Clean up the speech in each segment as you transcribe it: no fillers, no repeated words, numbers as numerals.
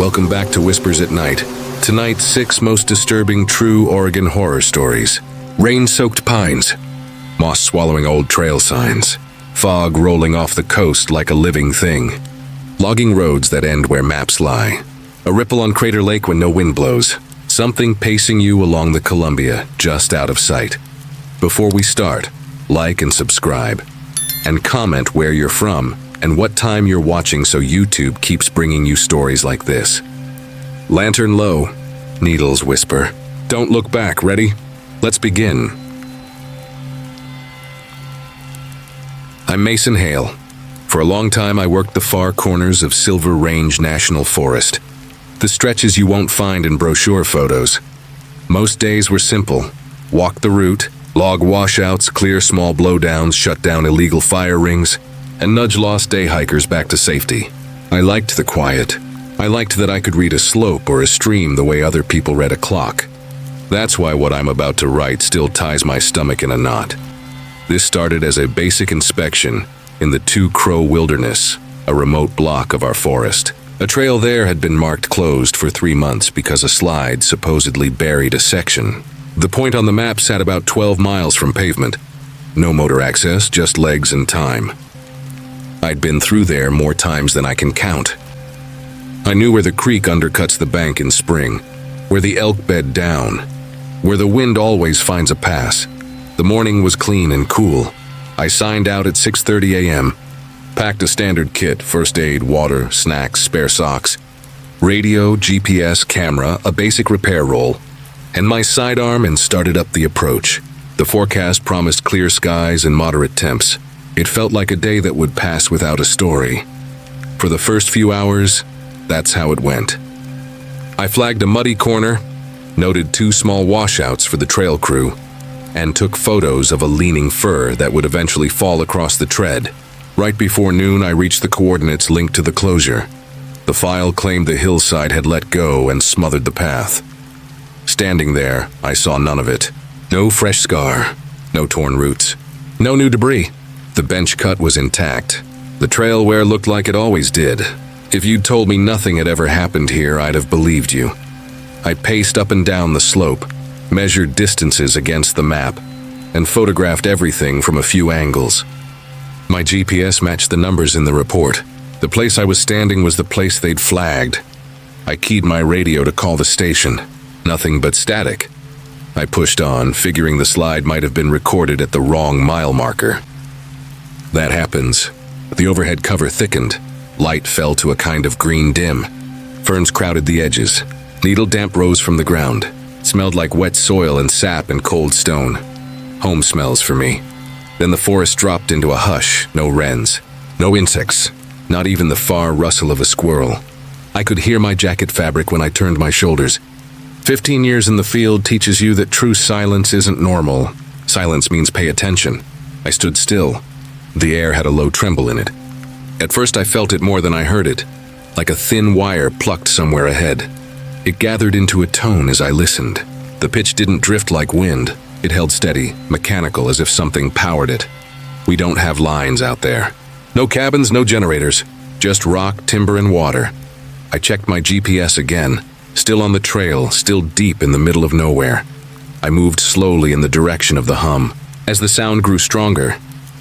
Welcome back to Whispers at Night. Tonight's 6 most disturbing true Oregon horror stories. Rain-soaked pines, moss-swallowing old trail signs, fog rolling off the coast like a living thing, logging roads that end where maps lie, a ripple on Crater Lake when no wind blows, something pacing you along the Columbia just out of sight. Before we start, like and subscribe, and comment where you're from and what time you're watching so YouTube keeps bringing you stories like this. Lantern low, needles whisper. Don't look back, ready? Let's begin. I'm Mason Hale. For a long time I worked the far corners of Silver Range National Forest, the stretches you won't find in brochure photos. Most days were simple. Walk the route, log washouts, clear small blowdowns, shut down illegal fire rings, and nudge lost day hikers back to safety. I liked the quiet. I liked that I could read a slope or a stream the way other people read a clock. That's why what I'm about to write still ties my stomach in a knot. This started as a basic inspection in the Two Crow Wilderness, a remote block of our forest. A trail there had been marked closed for 3 months because a slide supposedly buried a section. The point on the map sat about 12 miles from pavement. No motor access, just legs and time. I'd been through there more times than I can count. I knew where the creek undercuts the bank in spring, where the elk bed down, where the wind always finds a pass. The morning was clean and cool. I signed out at 6:30 a.m., packed a standard kit, first aid, water, snacks, spare socks, radio, GPS, camera, a basic repair roll, and my sidearm and started up the approach. The forecast promised clear skies and moderate temps. It felt like a day that would pass without a story. For the first few hours, that's how it went. I flagged a muddy corner, noted 2 small washouts for the trail crew, and took photos of a leaning fir that would eventually fall across the tread. Right before noon, I reached the coordinates linked to the closure. The file claimed the hillside had let go and smothered the path. Standing there, I saw none of it. No fresh scar, no torn roots, no new debris. The bench cut was intact. The trail wear looked like it always did. If you'd told me nothing had ever happened here, I'd have believed you. I paced up and down the slope, measured distances against the map, and photographed everything from a few angles. My GPS matched the numbers in the report. The place I was standing was the place they'd flagged. I keyed my radio to call the station. Nothing but static. I pushed on, figuring the slide might have been recorded at the wrong mile marker. That happens. The overhead cover thickened. Light fell to a kind of green dim. Ferns crowded the edges. Needle damp rose from the ground. It smelled like wet soil and sap and cold stone. Home smells for me. Then the forest dropped into a hush. No wrens. No insects. Not even the far rustle of a squirrel. I could hear my jacket fabric when I turned my shoulders. 15 years in the field teaches you that true silence isn't normal. Silence means pay attention. I stood still. The air had a low tremble in it. At first I felt it more than I heard it, like a thin wire plucked somewhere ahead. It gathered into a tone as I listened. The pitch didn't drift like wind. It held steady, mechanical, as if something powered it. We don't have lines out there. No cabins, no generators. Just rock, timber, and water. I checked my GPS again. Still on the trail, still deep in the middle of nowhere. I moved slowly in the direction of the hum. As the sound grew stronger,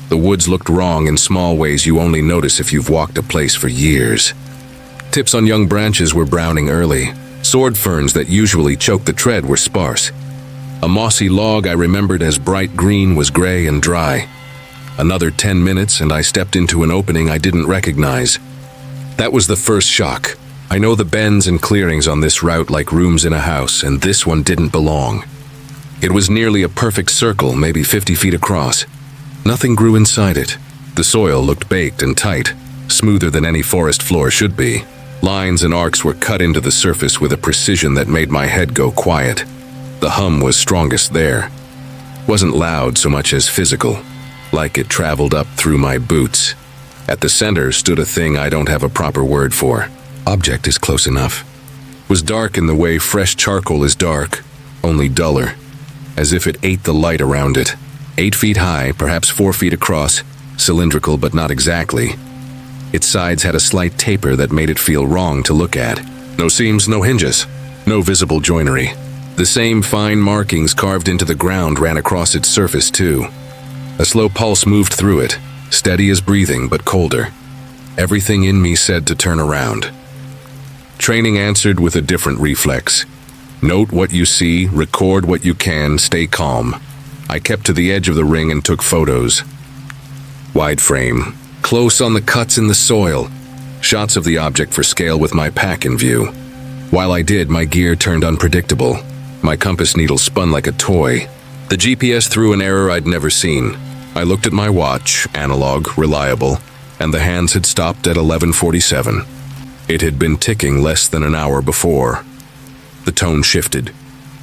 the woods looked wrong in small ways you only notice if you've walked a place for years. Tips on young branches were browning early. Sword ferns that usually choke the tread were sparse. A mossy log I remembered as bright green was gray and dry. Another 10 minutes and I stepped into an opening I didn't recognize. That was the first shock. I know the bends and clearings on this route like rooms in a house, and this one didn't belong. It was nearly a perfect circle, maybe 50 feet across. Nothing grew inside it. The soil looked baked and tight, smoother than any forest floor should be. Lines and arcs were cut into the surface with a precision that made my head go quiet. The hum was strongest there. Wasn't loud so much as physical, like it traveled up through my boots. At the center stood a thing I don't have a proper word for. Object is close enough. Was dark in the way fresh charcoal is dark, only duller, as if it ate the light around it. 8 feet high, perhaps 4 feet across, cylindrical but not exactly. Its sides had a slight taper that made it feel wrong to look at. No seams, no hinges, no visible joinery. The same fine markings carved into the ground ran across its surface too. A slow pulse moved through it, steady as breathing but colder. Everything in me said to turn around. Training answered with a different reflex. Note what you see, record what you can, stay calm. I kept to the edge of the ring and took photos. Wide frame, close on the cuts in the soil, shots of the object for scale with my pack in view. While I did, my gear turned unpredictable. My compass needle spun like a toy. The GPS threw an error I'd never seen. I looked at my watch, analog, reliable, and the hands had stopped at 11:47. It had been ticking less than an hour before. The tone shifted,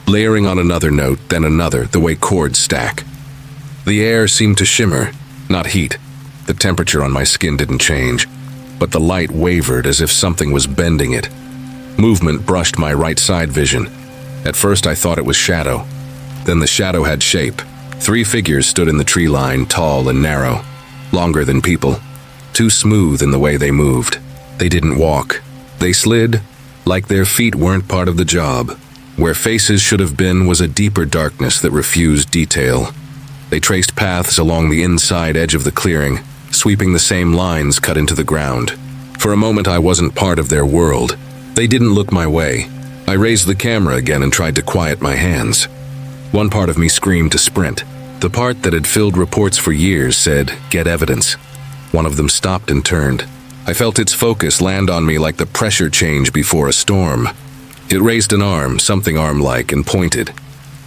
layering on another note, then another, the way chords stack. The air seemed to shimmer, not heat. The temperature on my skin didn't change, but the light wavered as if something was bending it. Movement brushed my right side vision. At first I thought it was shadow. Then the shadow had shape. 3 figures stood in the tree line, tall and narrow, longer than people, too smooth in the way they moved. They didn't walk. They slid, like their feet weren't part of the job. Where faces should have been was a deeper darkness that refused detail. They traced paths along the inside edge of the clearing, sweeping the same lines cut into the ground. For a moment I wasn't part of their world. They didn't look my way. I raised the camera again and tried to quiet my hands. One part of me screamed to sprint. The part that had filled reports for years said, "Get evidence." One of them stopped and turned. I felt its focus land on me like the pressure change before a storm. It raised an arm, something arm-like, and pointed.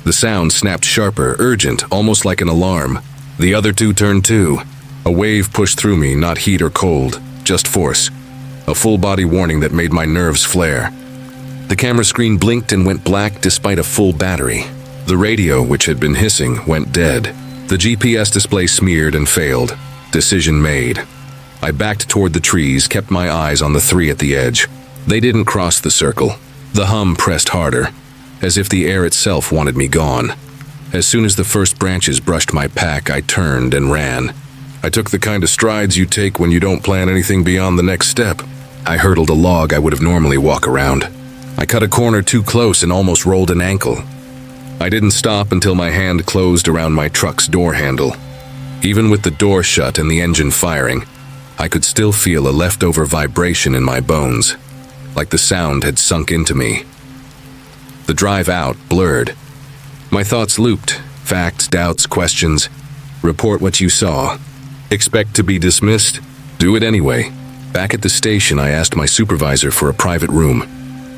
The sound snapped sharper, urgent, almost like an alarm. The other 2 turned too. A wave pushed through me, not heat or cold, just force. A full-body warning that made my nerves flare. The camera screen blinked and went black despite a full battery. The radio, which had been hissing, went dead. The GPS display smeared and failed. Decision made. I backed toward the trees, kept my eyes on the 3 at the edge. They didn't cross the circle. The hum pressed harder, as if the air itself wanted me gone. As soon as the first branches brushed my pack, I turned and ran. I took the kind of strides you take when you don't plan anything beyond the next step. I hurdled a log I would have normally walked around. I cut a corner too close and almost rolled an ankle. I didn't stop until my hand closed around my truck's door handle. Even with the door shut and the engine firing, I could still feel a leftover vibration in my bones, like the sound had sunk into me. The drive out blurred. My thoughts looped, facts, doubts, questions. Report what you saw. Expect to be dismissed? Do it anyway. Back at the station, I asked my supervisor for a private room.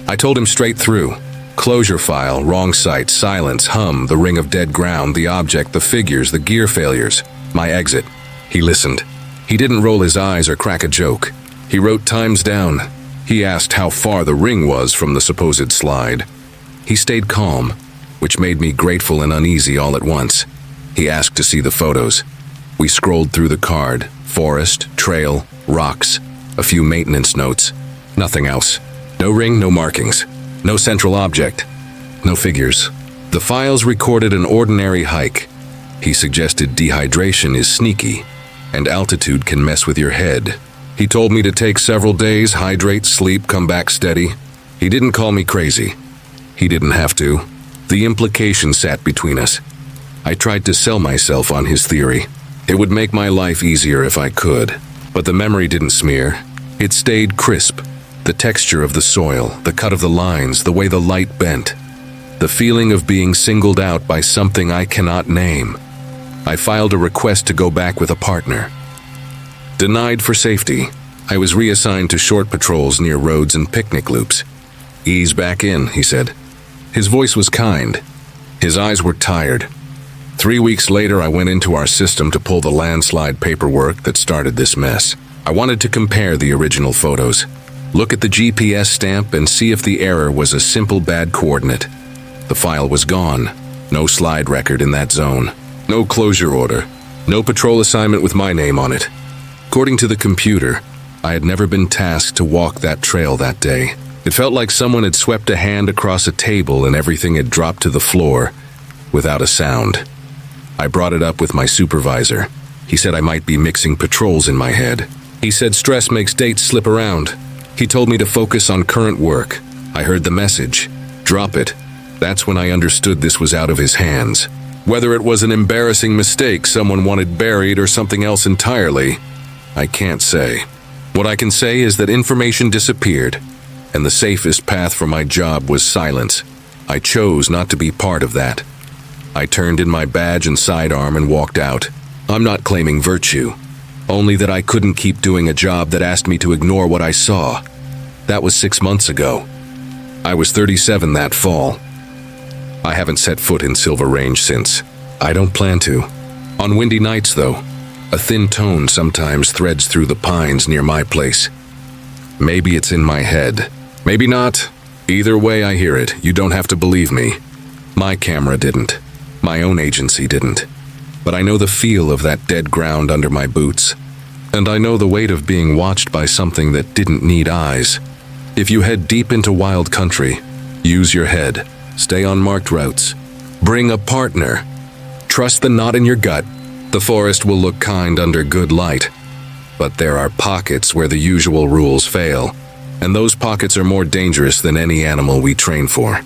I told him straight through. Closure file, wrong site, silence, hum, the ring of dead ground, the object, the figures, the gear failures. My exit. He listened. He didn't roll his eyes or crack a joke. He wrote times down. He asked how far the ring was from the supposed slide. He stayed calm, which made me grateful and uneasy all at once. He asked to see the photos. We scrolled through the card. Forest, trail, rocks, a few maintenance notes. Nothing else. No ring, no markings. No central object. No figures. The files recorded an ordinary hike. He suggested dehydration is sneaky, and altitude can mess with your head. He told me to take several days, hydrate, sleep, come back steady. He didn't call me crazy. He didn't have to. The implication sat between us. I tried to sell myself on his theory. It would make my life easier if I could. But the memory didn't smear. It stayed crisp. The texture of the soil, the cut of the lines, the way the light bent. The feeling of being singled out by something I cannot name. I filed a request to go back with a partner. Denied for safety. I was reassigned to short patrols near roads and picnic loops. Ease back in, he said. His voice was kind. His eyes were tired. 3 weeks later, I went into our system to pull the landslide paperwork that started this mess. I wanted to compare the original photos, look at the GPS stamp and see if the error was a simple bad coordinate. The file was gone. No slide record in that zone. No closure order. No patrol assignment with my name on it. According to the computer, I had never been tasked to walk that trail that day. It felt like someone had swept a hand across a table and everything had dropped to the floor without a sound. I brought it up with my supervisor. He said I might be mixing patrols in my head. He said stress makes dates slip around. He told me to focus on current work. I heard the message. Drop it. That's when I understood this was out of his hands. Whether it was an embarrassing mistake someone wanted buried or something else entirely, I can't say. What I can say is that information disappeared, and the safest path for my job was silence. I chose not to be part of that. I turned in my badge and sidearm and walked out. I'm not claiming virtue, only that I couldn't keep doing a job that asked me to ignore what I saw. That was 6 months ago. I was 37 that fall. I haven't set foot in Silver Range since. I don't plan to. On windy nights, though, a thin tone sometimes threads through the pines near my place. Maybe it's in my head. Maybe not. Either way I hear it, you don't have to believe me. My camera didn't. My own agency didn't. But I know the feel of that dead ground under my boots. And I know the weight of being watched by something that didn't need eyes. If you head deep into wild country, use your head. Stay on marked routes. Bring a partner. Trust the knot in your gut. The forest will look kind under good light. But there are pockets where the usual rules fail. And those pockets are more dangerous than any animal we train for.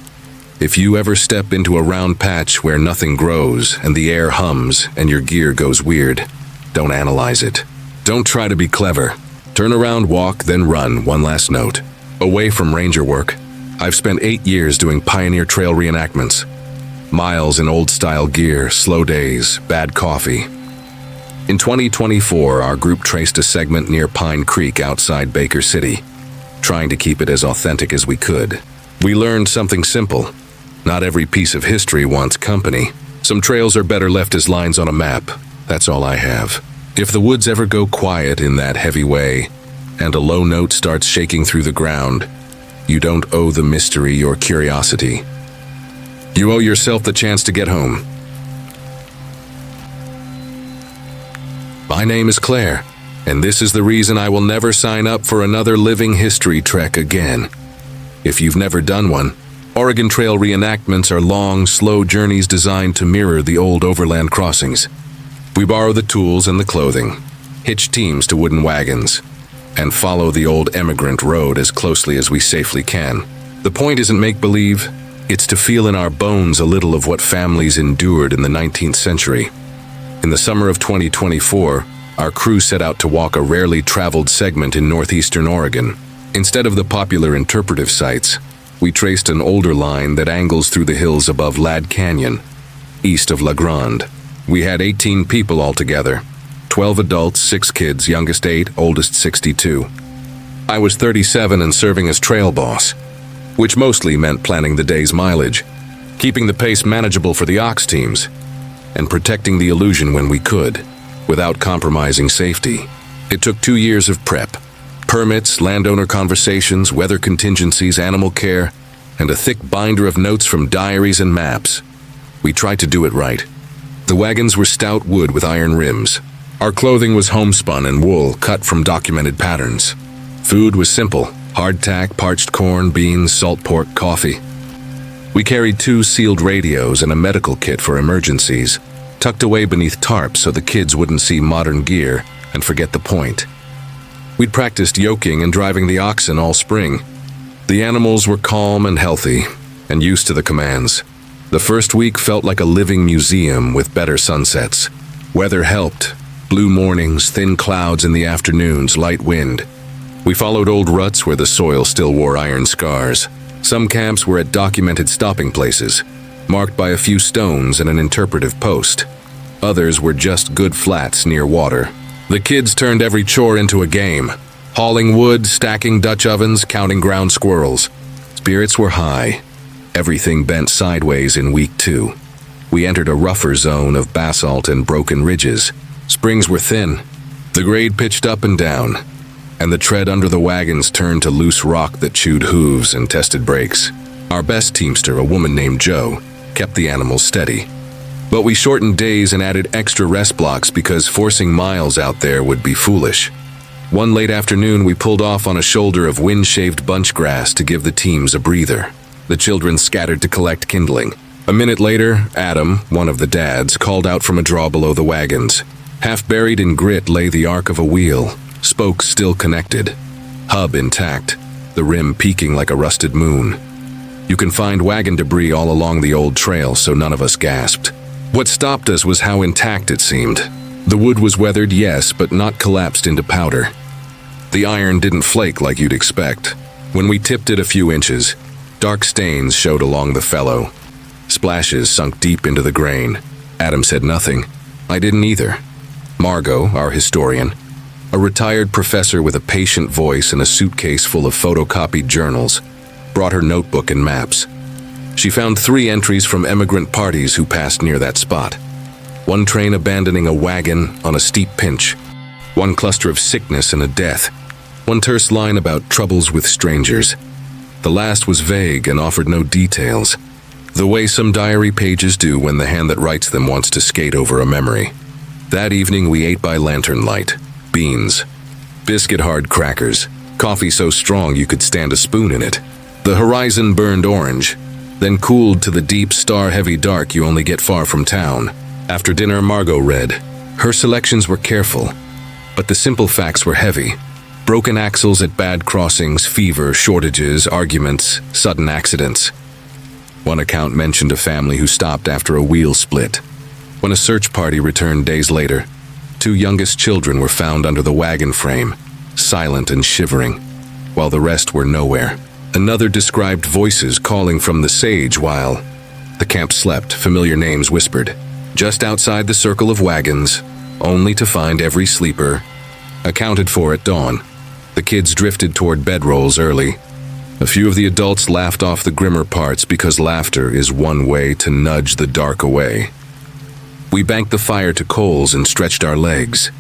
If you ever step into a round patch where nothing grows and the air hums and your gear goes weird, don't analyze it. Don't try to be clever. Turn around, walk, then run. One last note. Away from ranger work, I've spent 8 years doing pioneer trail reenactments. Miles in old-style gear, slow days, bad coffee. In 2024, our group traced a segment near Pine Creek outside Baker City, trying to keep it as authentic as we could. We learned something simple. Not every piece of history wants company. Some trails are better left as lines on a map. That's all I have. If the woods ever go quiet in that heavy way, and a low note starts shaking through the ground, you don't owe the mystery your curiosity. You owe yourself the chance to get home. My name is Claire, and this is the reason I will never sign up for another living history trek again. If you've never done one, Oregon Trail reenactments are long, slow journeys designed to mirror the old overland crossings. We borrow the tools and the clothing, hitch teams to wooden wagons, and follow the old emigrant road as closely as we safely can. The point isn't make-believe, it's to feel in our bones a little of what families endured in the 19th century. In the summer of 2024, our crew set out to walk a rarely traveled segment in northeastern Oregon. Instead of the popular interpretive sites, we traced an older line that angles through the hills above Ladd Canyon, east of La Grande. We had 18 people altogether. 12 adults, 6 kids, youngest 8, oldest 62. I was 37 and serving as trail boss, which mostly meant planning the day's mileage, keeping the pace manageable for the ox teams, and protecting the illusion when we could, without compromising safety. It took 2 years of prep. Permits, landowner conversations, weather contingencies, animal care, and a thick binder of notes from diaries and maps. We tried to do it right. The wagons were stout wood with iron rims. Our clothing was homespun and wool cut from documented patterns. Food was simple: hardtack, parched corn, beans, salt pork, coffee. We carried 2 sealed radios and a medical kit for emergencies, tucked away beneath tarps so the kids wouldn't see modern gear and forget the point. We'd practiced yoking and driving the oxen all spring. The animals were calm and healthy, and used to the commands. The first week felt like a living museum with better sunsets. Weather helped. Blue mornings, thin clouds in the afternoons, light wind. We followed old ruts where the soil still wore iron scars. Some camps were at documented stopping places, marked by a few stones and an interpretive post. Others were just good flats near water. The kids turned every chore into a game, hauling wood, stacking Dutch ovens, counting ground squirrels. Spirits were high. Everything bent sideways in week 2. We entered a rougher zone of basalt and broken ridges. Springs were thin. The grade pitched up and down, and the tread under the wagons turned to loose rock that chewed hooves and tested brakes. Our best teamster, a woman named Jo, kept the animals steady. But we shortened days and added extra rest blocks because forcing miles out there would be foolish. One late afternoon, we pulled off on a shoulder of wind-shaved bunch grass to give the teams a breather. The children scattered to collect kindling. A minute later, Adam, one of the dads, called out from a draw below the wagons. Half buried in grit lay the arc of a wheel, spokes still connected, hub intact. the rim peaking like a rusted moon. You can find wagon debris all along the old trail, so none of us gasped. What stopped us was how intact it seemed. The wood was weathered, yes, but not collapsed into powder. The iron didn't flake like you'd expect. When we tipped it a few inches, dark stains showed along the felloe. Splashes sunk deep into the grain. Adam said nothing. I didn't either. Margot, our historian, a retired professor with a patient voice and a suitcase full of photocopied journals, brought her notebook and maps. She found 3 entries from emigrant parties who passed near that spot. One train abandoning a wagon on a steep pinch. One cluster of sickness and a death. One terse line about troubles with strangers. The last was vague and offered no details, the way some diary pages do when the hand that writes them wants to skate over a memory. That evening we ate by lantern light. Beans. Biscuit-hard crackers. Coffee so strong you could stand a spoon in it. The horizon burned orange, then cooled to the deep, star-heavy dark you only get far from town. After dinner, Margot read. Her selections were careful, but the simple facts were heavy. Broken axles at bad crossings, fever, shortages, arguments, sudden accidents. One account mentioned a family who stopped after a wheel split. When a search party returned days later, 2 youngest children were found under the wagon frame, silent and shivering, while the rest were nowhere. Another described voices calling from the sage while the camp slept, familiar names whispered. Just outside the circle of wagons, only to find every sleeper accounted for at dawn. The kids drifted toward bedrolls early. A few of the adults laughed off the grimmer parts because laughter is one way to nudge the dark away. We banked the fire to coals and stretched our legs,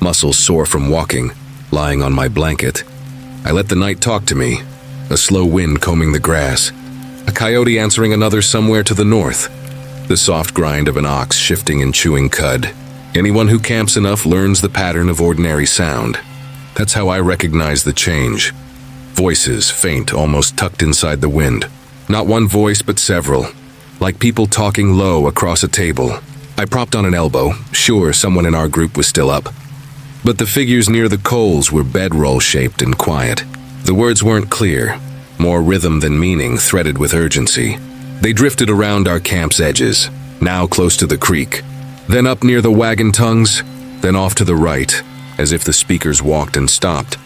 muscles sore from walking, lying on my blanket. I let the night talk to me, a slow wind combing the grass, a coyote answering another somewhere to the north, the soft grind of an ox shifting and chewing cud. Anyone who camps enough learns the pattern of ordinary sound. That's how I recognize the change. Voices, faint, almost tucked inside the wind. Not one voice, but several, like people talking low across a table. I propped on an elbow, sure someone in our group was still up. But the figures near the coals were bedroll-shaped and quiet. The words weren't clear, more rhythm than meaning, threaded with urgency. They drifted around our camp's edges, now close to the creek, then up near the wagon tongues, then off to the right, as if the speakers walked and stopped,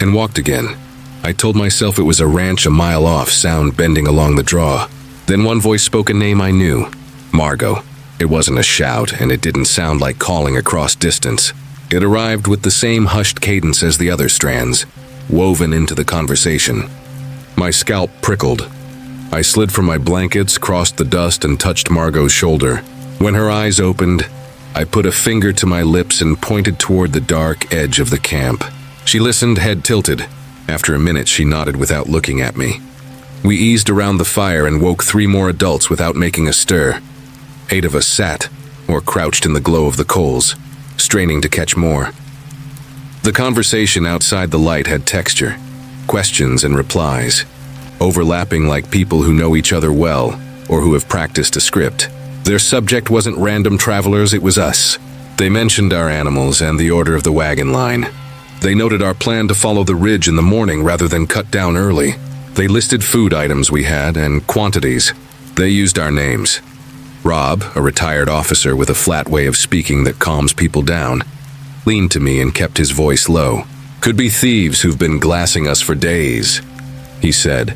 and walked again. I told myself it was a ranch a mile off, sound bending along the draw. Then one voice spoke a name I knew, Margot. It wasn't a shout, and it didn't sound like calling across distance. It arrived with the same hushed cadence as the other strands, woven into the conversation. My scalp prickled. I slid from my blankets, crossed the dust, and touched Margot's shoulder. When her eyes opened, I put a finger to my lips and pointed toward the dark edge of the camp. She listened, head tilted. After a minute, she nodded without looking at me. We eased around the fire and woke 3 more adults without making a stir. 8 of us sat, or crouched in the glow of the coals, straining to catch more. The conversation outside the light had texture, questions and replies, overlapping like people who know each other well, or who have practiced a script. Their subject wasn't random travelers, it was us. They mentioned our animals and the order of the wagon line. They noted our plan to follow the ridge in the morning rather than cut down early. They listed food items we had and quantities. They used our names. Rob, a retired officer with a flat way of speaking that calms people down, leaned to me and kept his voice low. Could be thieves who've been glassing us for days, he said,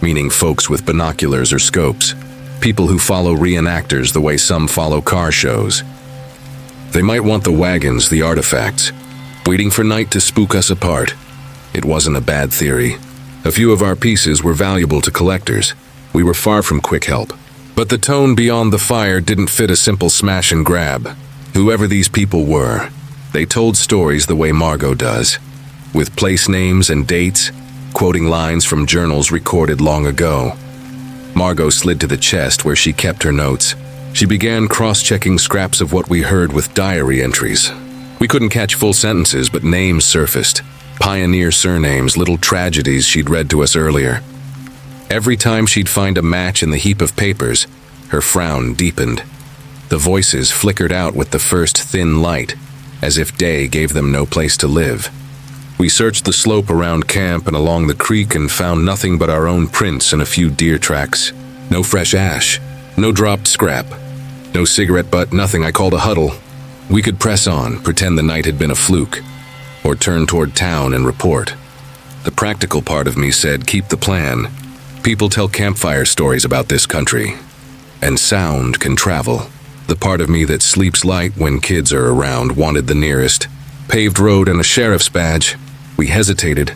meaning folks with binoculars or scopes, people who follow reenactors the way some follow car shows. They might want the wagons, the artifacts, waiting for night to spook us apart. It wasn't a bad theory. A few of our pieces were valuable to collectors. We were far from quick help. But the tone beyond the fire didn't fit a simple smash and grab. Whoever these people were, they told stories the way Margot does, with place names and dates, quoting lines from journals recorded long ago. Margot slid to the chest where she kept her notes. She began cross-checking scraps of what we heard with diary entries. We couldn't catch full sentences, but names surfaced. Pioneer surnames, little tragedies she'd read to us earlier. Every time she'd find a match in the heap of papers, her frown deepened. The voices flickered out with the first thin light, as if day gave them no place to live. We searched the slope around camp and along the creek and found nothing but our own prints and a few deer tracks. No fresh ash, no dropped scrap, no cigarette butt, nothing. I called a huddle. We could press on, pretend the night had been a fluke, or turn toward town and report. The practical part of me said, keep the plan. People tell campfire stories about this country, and sound can travel. The part of me that sleeps light when kids are around wanted the nearest paved road and a sheriff's badge. We hesitated.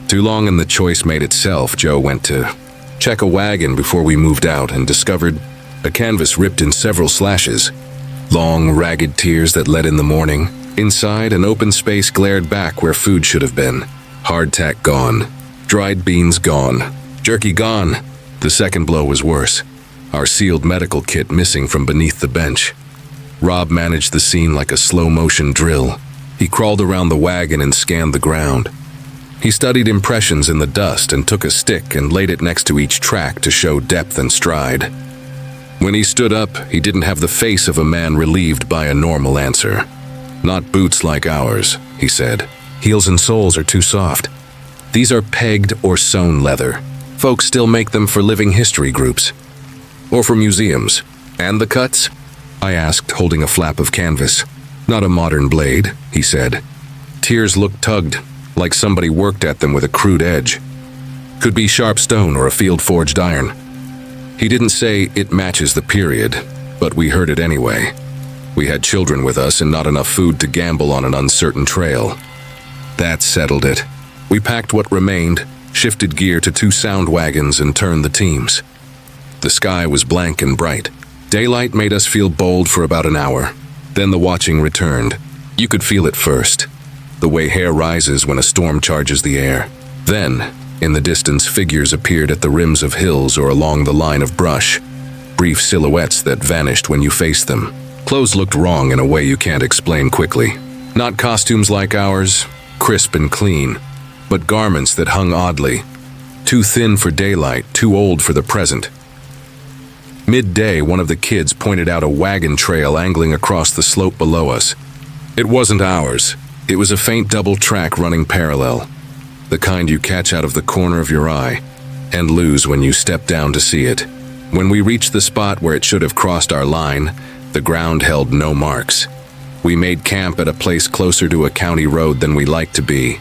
Too long, and the choice made itself. Joe went to check a wagon before we moved out and discovered a canvas ripped in several slashes. Long, ragged tears that led in the morning. Inside, an open space glared back where food should have been. Hardtack gone. Dried beans gone. Jerky gone. The second blow was worse. Our sealed medical kit missing from beneath the bench. Rob managed the scene like a slow-motion drill. He crawled around the wagon and scanned the ground. He studied impressions in the dust and took a stick and laid it next to each track to show depth and stride. When he stood up, he didn't have the face of a man relieved by a normal answer. Not boots like ours, he said. Heels and soles are too soft. These are pegged or sewn leather. Folks still make them for living history groups. Or for museums. And the cuts? I asked, holding a flap of canvas. Not a modern blade, he said. Tears looked tugged, like somebody worked at them with a crude edge. Could be sharp stone or a field-forged iron. He didn't say it matches the period, but we heard it anyway. We had children with us and not enough food to gamble on an uncertain trail. That settled it. We packed what remained, shifted gear to 2 sound wagons and turned the teams. The sky was blank and bright. Daylight made us feel bold for about an hour. Then the watching returned. You could feel it first, the way hair rises when a storm charges the air. Then, in the distance, figures appeared at the rims of hills or along the line of brush. Brief silhouettes that vanished when you faced them. Clothes looked wrong in a way you can't explain quickly. Not costumes like ours, crisp and clean, but garments that hung oddly. Too thin for daylight, too old for the present. Midday, one of the kids pointed out a wagon trail angling across the slope below us. It wasn't ours. It was a faint double track running parallel. The kind you catch out of the corner of your eye and lose when you step down to see it. When we reached the spot where it should have crossed our line, the ground held no marks. We made camp at a place closer to a county road than we liked to be.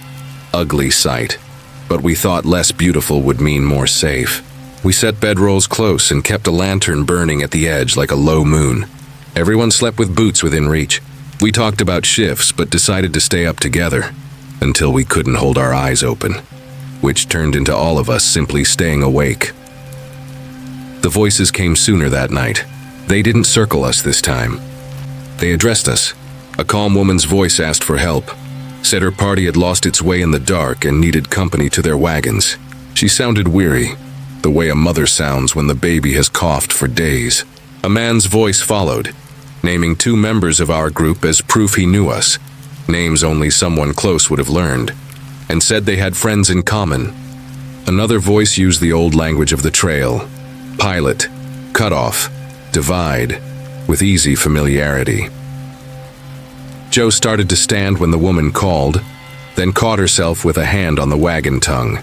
Ugly sight, but we thought less beautiful would mean more safe. We set bedrolls close and kept a lantern burning at the edge like a low moon. Everyone slept with boots within reach. We talked about shifts but decided to stay up together. Until we couldn't hold our eyes open, which turned into all of us simply staying awake. The voices came sooner that night. They didn't circle us this time. They addressed us. A calm woman's voice asked for help, said her party had lost its way in the dark and needed company to their wagons. She sounded weary, the way a mother sounds when the baby has coughed for days. A man's voice followed, naming 2 members of our group as proof he knew us. Names only someone close would have learned, and said they had friends in common. Another voice used the old language of the trail. Pilot, cut off, divide, with easy familiarity. Joe started to stand when the woman called, then caught herself with a hand on the wagon tongue.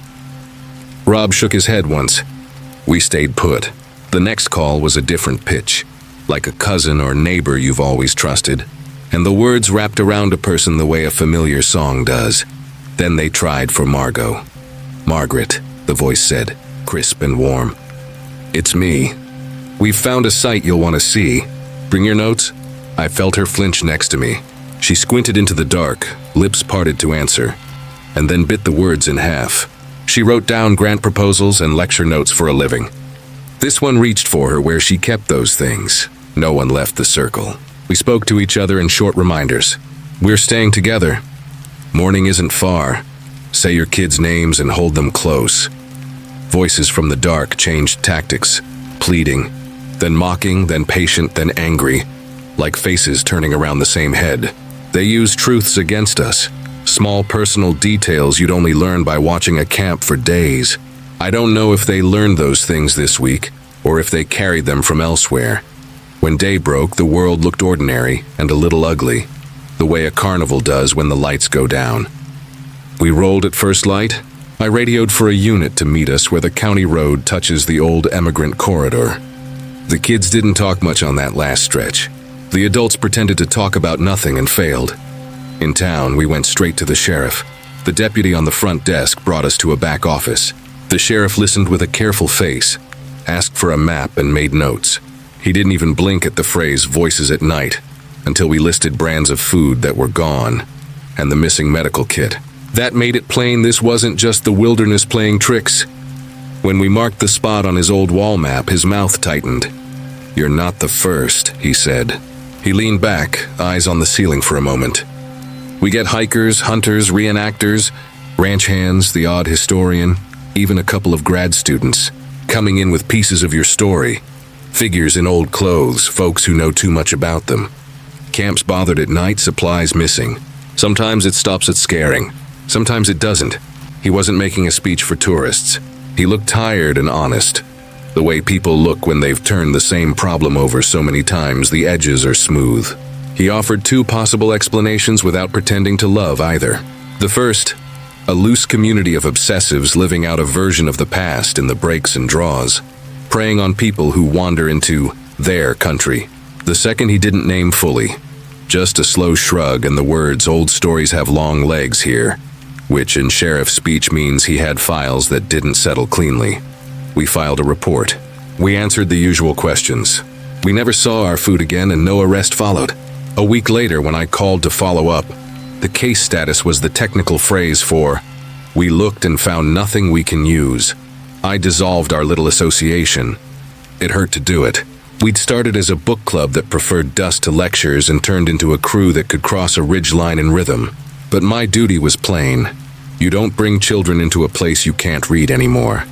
Rob shook his head once. We stayed put. The next call was a different pitch, like a cousin or neighbor you've always trusted. And the words wrapped around a person the way a familiar song does. Then they tried for Margot. Margaret, the voice said, crisp and warm. It's me. We've found a site you'll want to see. Bring your notes? I felt her flinch next to me. She squinted into the dark, lips parted to answer, and then bit the words in half. She wrote down grant proposals and lecture notes for a living. This one reached for her where she kept those things. No one left the circle. We spoke to each other in short reminders. We're staying together. Morning isn't far. Say your kids' names and hold them close. Voices from the dark changed tactics, pleading, then mocking, then patient, then angry, like faces turning around the same head. They used truths against us, small personal details you'd only learn by watching a camp for days. I don't know if they learned those things this week, or if they carried them from elsewhere. When day broke, the world looked ordinary and a little ugly, the way a carnival does when the lights go down. We rolled at first light. I radioed for a unit to meet us where the county road touches the old emigrant corridor. The kids didn't talk much on that last stretch. The adults pretended to talk about nothing and failed. In town, we went straight to the sheriff. The deputy on the front desk brought us to a back office. The sheriff listened with a careful face, asked for a map and made notes. He didn't even blink at the phrase "voices at night" until we listed brands of food that were gone and the missing medical kit. That made it plain this wasn't just the wilderness playing tricks. When we marked the spot on his old wall map, his mouth tightened. "You're not the first," he said. He leaned back, eyes on the ceiling for a moment. "We get hikers, hunters, reenactors, ranch hands, the odd historian, even a couple of grad students, coming in with pieces of your story. Figures in old clothes, folks who know too much about them. Camps bothered at night, supplies missing. Sometimes it stops at scaring. Sometimes it doesn't." He wasn't making a speech for tourists. He looked tired and honest. The way people look when they've turned the same problem over so many times, the edges are smooth. He offered two possible explanations without pretending to love either. The first, a loose community of obsessives living out a version of the past in the breaks and draws, preying on people who wander into their country. The second he didn't name fully. Just a slow shrug and the words, "Old stories have long legs here," which in sheriff speech means he had files that didn't settle cleanly. We filed a report. We answered the usual questions. We never saw our food again and no arrest followed. A week later, when I called to follow up, the case status was the technical phrase for, "We looked and found nothing we can use." I dissolved our little association. It hurt to do it. We'd started as a book club that preferred dust to lectures and turned into a crew that could cross a ridgeline in rhythm. But my duty was plain. You don't bring children into a place you can't read anymore.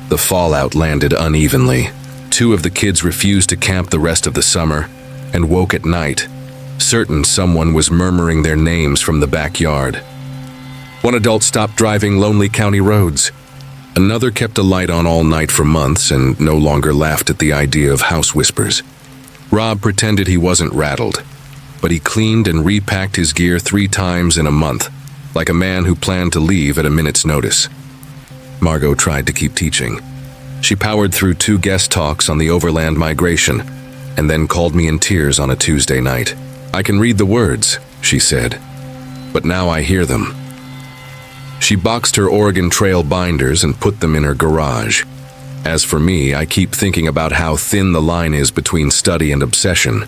The fallout landed unevenly. 2 of the kids refused to camp the rest of the summer and woke at night, certain someone was murmuring their names from the backyard. One adult stopped driving lonely county roads. Another kept a light on all night for months and no longer laughed at the idea of house whispers. Rob pretended he wasn't rattled, but he cleaned and repacked his gear 3 times in a month, like a man who planned to leave at a minute's notice. Margot tried to keep teaching. She powered through 2 guest talks on the overland migration, and then called me in tears on a Tuesday night. "I can read the words," she said, "but now I hear them." She boxed her Oregon Trail binders and put them in her garage. As for me, I keep thinking about how thin the line is between study and obsession.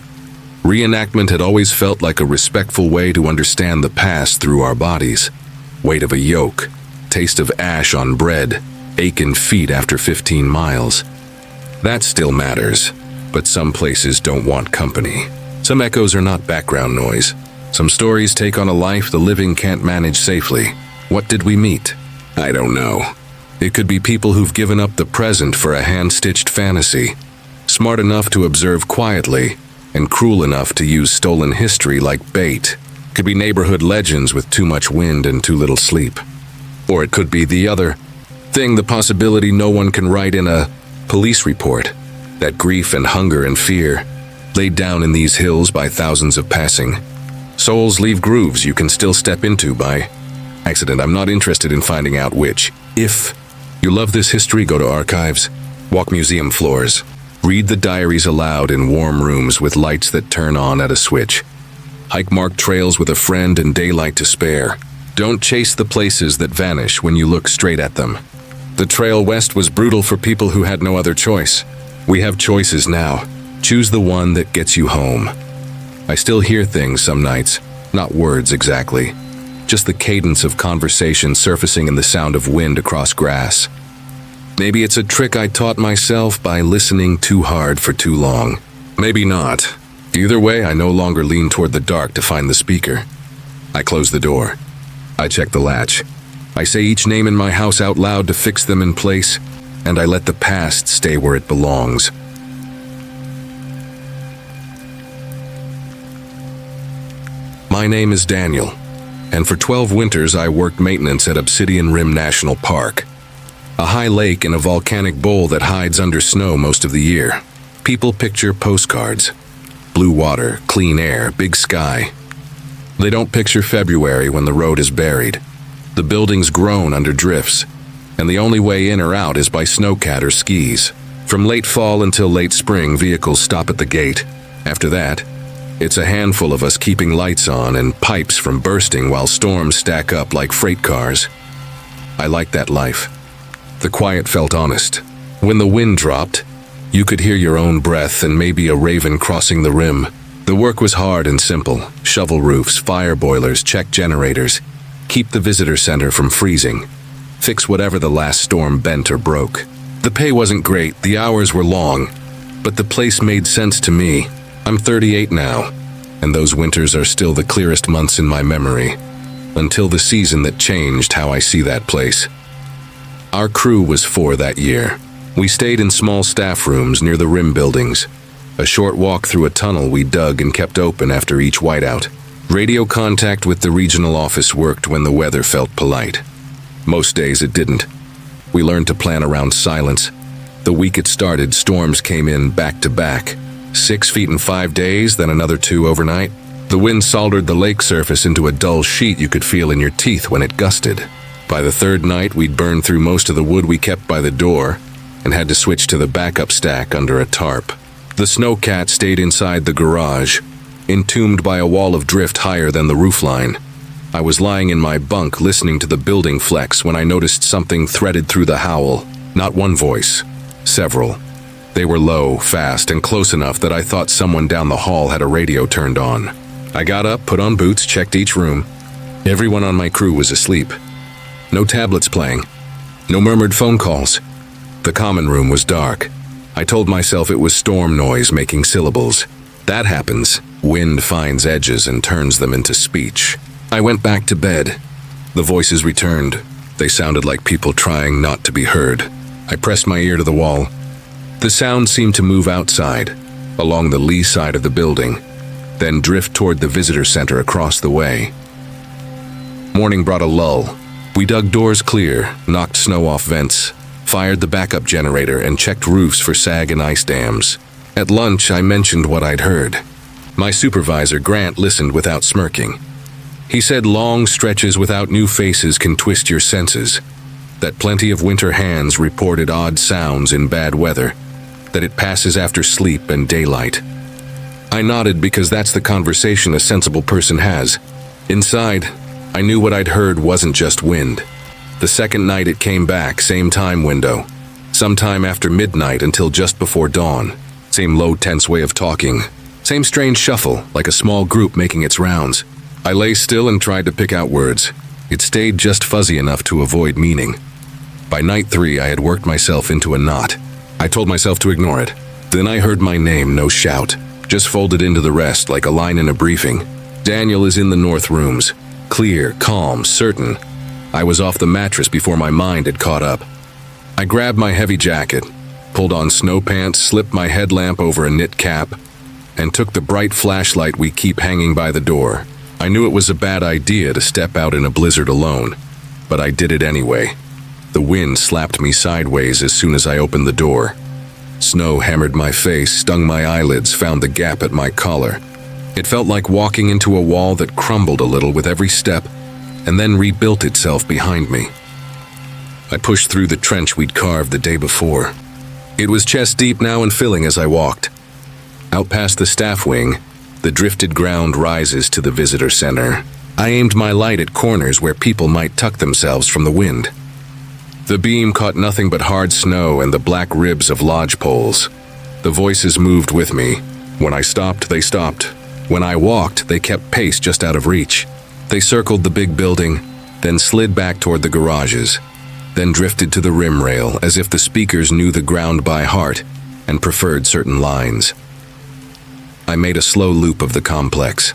Reenactment had always felt like a respectful way to understand the past through our bodies. Weight of a yoke, taste of ash on bread, aching feet after 15 miles. That still matters, but some places don't want company. Some echoes are not background noise. Some stories take on a life the living can't manage safely. What did we meet? I don't know. It could be people who've given up the present for a hand-stitched fantasy, smart enough to observe quietly, and cruel enough to use stolen history like bait. Could be neighborhood legends with too much wind and too little sleep. Or it could be the other thing, the possibility no one can write in a police report. That grief and hunger and fear, laid down in these hills by thousands of passing. Souls leave grooves you can still step into by accident. I'm not interested in finding out which. If you love this history, go to archives, walk museum floors, read the diaries aloud in warm rooms with lights that turn on at a switch. Hike marked trails with a friend and daylight to spare. Don't chase the places that vanish when you look straight at them. The trail west was brutal for people who had no other choice. We have choices now. Choose the one that gets you home. I still hear things some nights, not words exactly, just the cadence of conversation surfacing in the sound of wind across grass. Maybe it's a trick I taught myself by listening too hard for too long. Maybe not. Either way, I no longer lean toward the dark to find the speaker. I close the door. I check the latch. I say each name in my house out loud to fix them in place, and I let the past stay where it belongs. My name is Daniel, and for 12 winters I worked maintenance at Obsidian Rim National Park, a high lake in a volcanic bowl that hides under snow most of the year. People picture postcards. Blue water, clean air, big sky. They don't picture February when the road is buried. The buildings groan under drifts, and the only way in or out is by snowcat or skis. From late fall until late spring, vehicles stop at the gate. After that, it's a handful of us keeping lights on and pipes from bursting while storms stack up like freight cars. I liked that life. The quiet felt honest. When the wind dropped, you could hear your own breath and maybe a raven crossing the rim. The work was hard and simple. Shovel roofs, fire boilers, check generators. Keep the visitor center from freezing. Fix whatever the last storm bent or broke. The pay wasn't great, the hours were long, but the place made sense to me. I'm 38 now, and those winters are still the clearest months in my memory, until the season that changed how I see that place. Our crew was 4 that year. We stayed in small staff rooms near the rim buildings. A short walk through a tunnel we dug and kept open after each whiteout. Radio contact with the regional office worked when the weather felt polite. Most days it didn't. We learned to plan around silence. The week it started, storms came in back to back. 6 feet in 5 days, then another 2 overnight. The wind soldered the lake surface into a dull sheet you could feel in your teeth when it gusted. By the 3rd night, we'd burned through most of the wood we kept by the door and had to switch to the backup stack under a tarp. The snowcat stayed inside the garage, entombed by a wall of drift higher than the roofline. I was lying in my bunk listening to the building flex when I noticed something threaded through the howl. Not one voice, several. They were low, fast, and close enough that I thought someone down the hall had a radio turned on. I got up, put on boots, checked each room. Everyone on my crew was asleep. No tablets playing. No murmured phone calls. The common room was dark. I told myself it was storm noise making syllables. That happens. Wind finds edges and turns them into speech. I went back to bed. The voices returned. They sounded like people trying not to be heard. I pressed my ear to the wall. The sound seemed to move outside, along the lee side of the building, then drift toward the visitor center across the way. Morning brought a lull. We dug doors clear, knocked snow off vents, fired the backup generator, and checked roofs for sag and ice dams. At lunch, I mentioned what I'd heard. My supervisor, Grant, listened without smirking. He said long stretches without new faces can twist your senses, that plenty of winter hands reported odd sounds in bad weather, that it passes after sleep and daylight. I nodded because that's the conversation a sensible person has. Inside, I knew what I'd heard wasn't just wind. The 2nd night it came back, same time window. Sometime after midnight until just before dawn. Same low, tense way of talking. Same strange shuffle, like a small group making its rounds. I lay still and tried to pick out words. It stayed just fuzzy enough to avoid meaning. By night 3, I had worked myself into a knot. I told myself to ignore it. Then I heard my name, no shout. Just folded into the rest like a line in a briefing. Daniel is in the north rooms. Clear, calm, certain. I was off the mattress before my mind had caught up. I grabbed my heavy jacket, pulled on snow pants, slipped my headlamp over a knit cap, and took the bright flashlight we keep hanging by the door. I knew it was a bad idea to step out in a blizzard alone, but I did it anyway. The wind slapped me sideways as soon as I opened the door. Snow hammered my face, stung my eyelids, found the gap at my collar. It felt like walking into a wall that crumbled a little with every step, and then rebuilt itself behind me. I pushed through the trench we'd carved the day before. It was chest deep now and filling as I walked. Out past the staff wing, the drifted ground rises to the visitor center. I aimed my light at corners where people might tuck themselves from the wind. The beam caught nothing but hard snow and the black ribs of lodge poles. The voices moved with me. When I stopped, they stopped. When I walked, they kept pace just out of reach. They circled the big building, then slid back toward the garages, then drifted to the rim rail as if the speakers knew the ground by heart and preferred certain lines. I made a slow loop of the complex.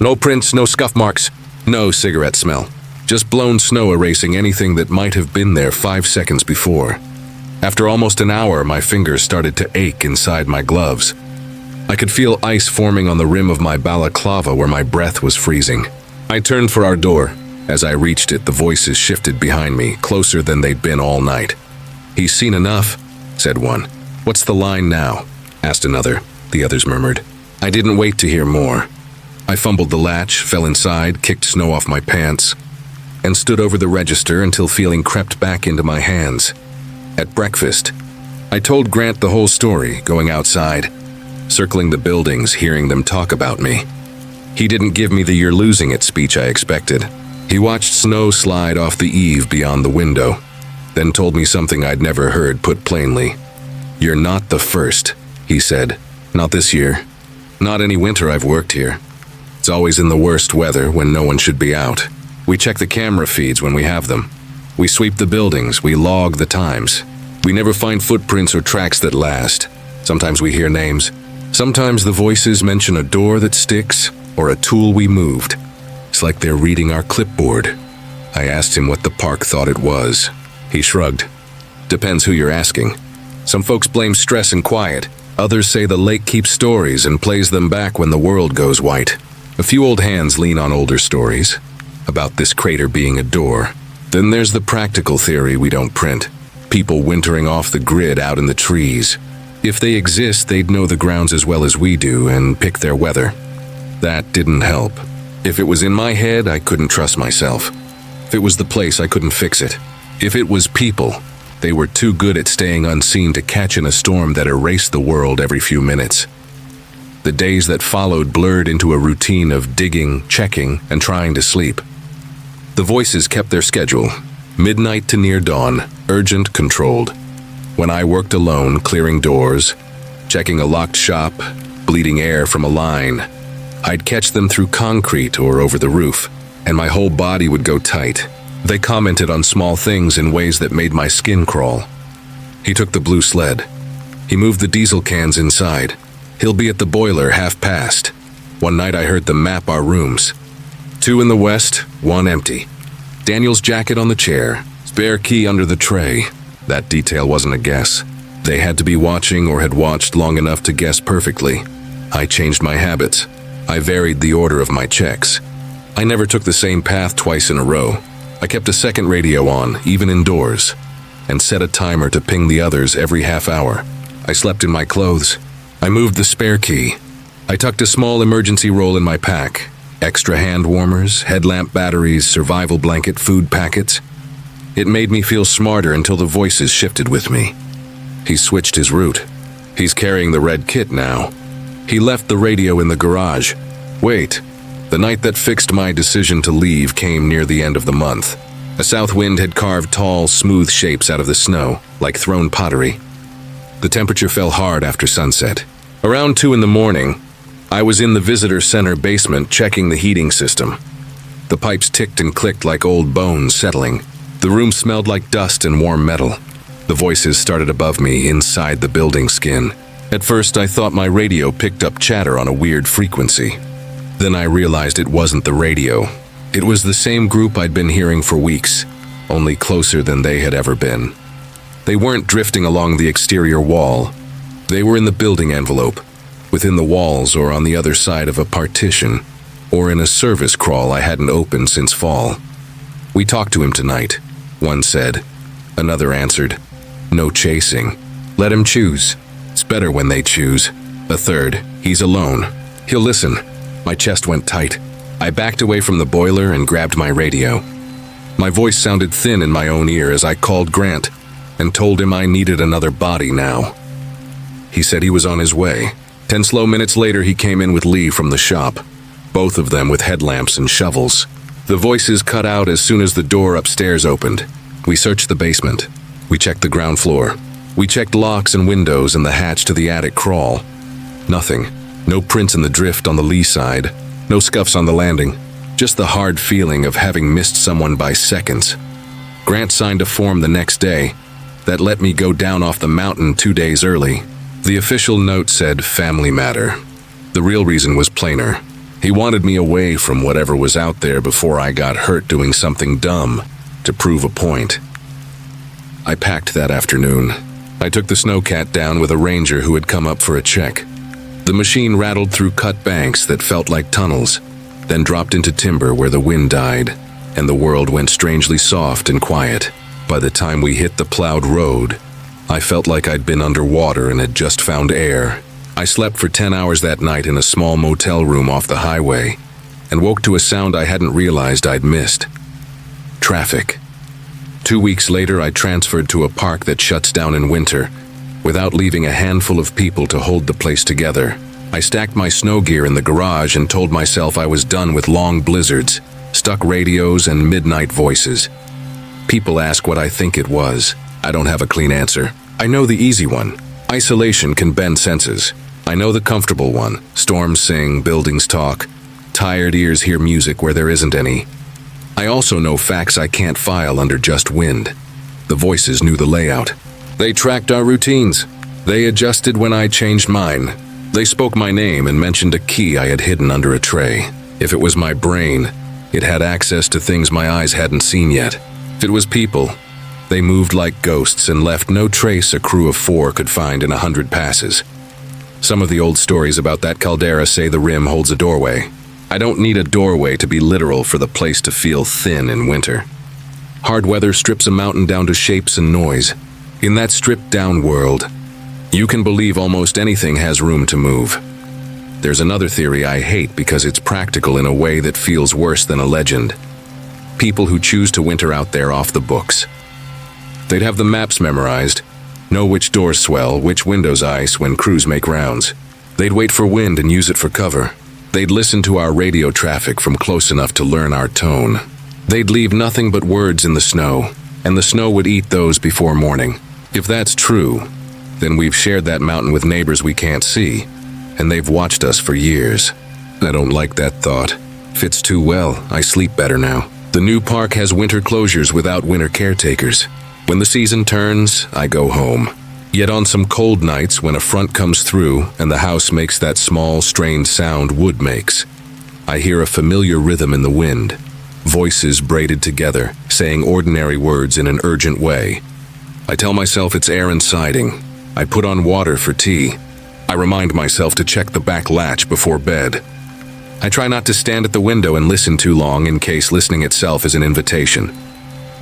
No prints, no scuff marks, no cigarette smell. Just blown snow erasing anything that might have been there 5 seconds before. After almost an hour, my fingers started to ache inside my gloves. I could feel ice forming on the rim of my balaclava where my breath was freezing. I turned for our door. As I reached it, the voices shifted behind me, closer than they'd been all night. "He's seen enough," said one. "What's the line now?" asked another. The others murmured. I didn't wait to hear more. I fumbled the latch, fell inside, kicked snow off my pants. and stood over the register until feeling crept back into my hands. At breakfast, I told Grant the whole story, going outside, circling the buildings, hearing them talk about me. He didn't give me the "you're losing it" speech I expected. He watched snow slide off the eave beyond the window, then told me something I'd never heard put plainly. "You're not the first," he said. "Not this year. Not any winter I've worked here. It's always in the worst weather when no one should be out. We check the camera feeds when we have them. We sweep the buildings, we log the times. We never find footprints or tracks that last. Sometimes we hear names. Sometimes the voices mention a door that sticks or a tool we moved. It's like they're reading our clipboard." I asked him what the park thought it was. He shrugged. "Depends who you're asking. Some folks blame stress and quiet. Others say the lake keeps stories and plays them back when the world goes white. A few old hands lean on older stories about this crater being a door. Then there's the practical theory we don't print. People wintering off the grid out in the trees. If they exist, they'd know the grounds as well as we do and pick their weather. That didn't help. If it was in my head, I couldn't trust myself. If it was the place, I couldn't fix it. If it was people, they were too good at staying unseen to catch in a storm that erased the world every few minutes. The days that followed blurred into a routine of digging, checking, and trying to sleep. The voices kept their schedule. Midnight to near dawn, urgent, controlled. When I worked alone, clearing doors, checking a locked shop, bleeding air from a line, I'd catch them through concrete or over the roof, and my whole body would go tight. They commented on small things in ways that made my skin crawl. He took the blue sled. He moved the diesel cans inside. He'll be at the boiler 1:30. One night I heard them map our rooms. 2 in the west, 1 empty. Daniel's jacket on the chair, spare key under the tray. That detail wasn't a guess. They had to be watching or had watched long enough to guess perfectly. I changed my habits. I varied the order of my checks. I never took the same path twice in a row. I kept a second radio on, even indoors, and set a timer to ping the others every half hour. I slept in my clothes. I moved the spare key. I tucked a small emergency roll in my pack. Extra hand warmers, headlamp batteries, survival blanket, food packets. It made me feel smarter until the voices shifted with me. He switched his route. He's carrying the red kit now. He left the radio in the garage. Wait. The night that fixed my decision to leave came near the end of the month. A south wind had carved tall, smooth shapes out of the snow, like thrown pottery. The temperature fell hard after sunset. Around 2 in the morning, I was in the visitor center basement checking the heating system. The pipes ticked and clicked like old bones settling. The room smelled like dust and warm metal. The voices started above me inside the building skin. At first, I thought my radio picked up chatter on a weird frequency. Then I realized it wasn't the radio. It was the same group I'd been hearing for weeks, only closer than they had ever been. They weren't drifting along the exterior wall. They were in the building envelope, within the walls or on the other side of a partition, or in a service crawl I hadn't opened since fall. "We talked to him tonight," one said. Another answered, "No chasing. Let him choose. It's better when they choose." A third, "He's alone. He'll listen." My chest went tight. I backed away from the boiler and grabbed my radio. My voice sounded thin in my own ear as I called Grant and told him I needed another body now. He said he was on his way. 10 slow minutes later, he came in with Lee from the shop, both of them with headlamps and shovels. The voices cut out as soon as the door upstairs opened. We searched the basement. We checked the ground floor. We checked locks and windows and the hatch to the attic crawl. Nothing. No prints in the drift on the lee side. No scuffs on the landing. Just the hard feeling of having missed someone by seconds. Grant signed a form the next day that let me go down off the mountain 2 days early. The official note said family matter. The real reason was plainer. He wanted me away from whatever was out there before I got hurt doing something dumb to prove a point. I packed that afternoon. I took the snowcat down with a ranger who had come up for a check. The machine rattled through cut banks that felt like tunnels, then dropped into timber where the wind died, and the world went strangely soft and quiet. By the time we hit the plowed road, I felt like I'd been underwater and had just found air. I slept for 10 hours that night in a small motel room off the highway, and woke to a sound I hadn't realized I'd missed. traffic. 2 weeks later, I transferred to a park that shuts down in winter, without leaving a handful of people to hold the place together. I stacked my snow gear in the garage and told myself I was done with long blizzards, stuck radios, and midnight voices. People ask what I think it was. I don't have a clean answer. I know the easy one. Isolation can bend senses. I know the comfortable one. Storms sing, buildings talk. Tired ears hear music where there isn't any. I also know facts I can't file under just wind. The voices knew the layout. They tracked our routines. They adjusted when I changed mine. They spoke my name and mentioned a key I had hidden under a tray. If it was my brain, it had access to things my eyes hadn't seen yet. If it was people, they moved like ghosts and left no trace a crew of 4 could find in 100 passes. Some of the old stories about that caldera say the rim holds a doorway. I don't need a doorway to be literal for the place to feel thin in winter. Hard weather strips a mountain down to shapes and noise. In that stripped-down world, you can believe almost anything has room to move. There's another theory I hate because it's practical in a way that feels worse than a legend. People who choose to winter out there off the books. They'd have the maps memorized, know which doors swell, which windows ice when crews make rounds. They'd wait for wind and use it for cover. They'd listen to our radio traffic from close enough to learn our tone. They'd leave nothing but words in the snow, and the snow would eat those before morning. If that's true, then we've shared that mountain with neighbors we can't see, and they've watched us for years. I don't like that thought. Fits too well. I sleep better now. The new park has winter closures without winter caretakers. When the season turns, I go home. Yet on some cold nights when a front comes through and the house makes that small, strained sound wood makes, I hear a familiar rhythm in the wind. Voices braided together, saying ordinary words in an urgent way. I tell myself it's air and siding. I put on water for tea. I remind myself to check the back latch before bed. I try not to stand at the window and listen too long in case listening itself is an invitation.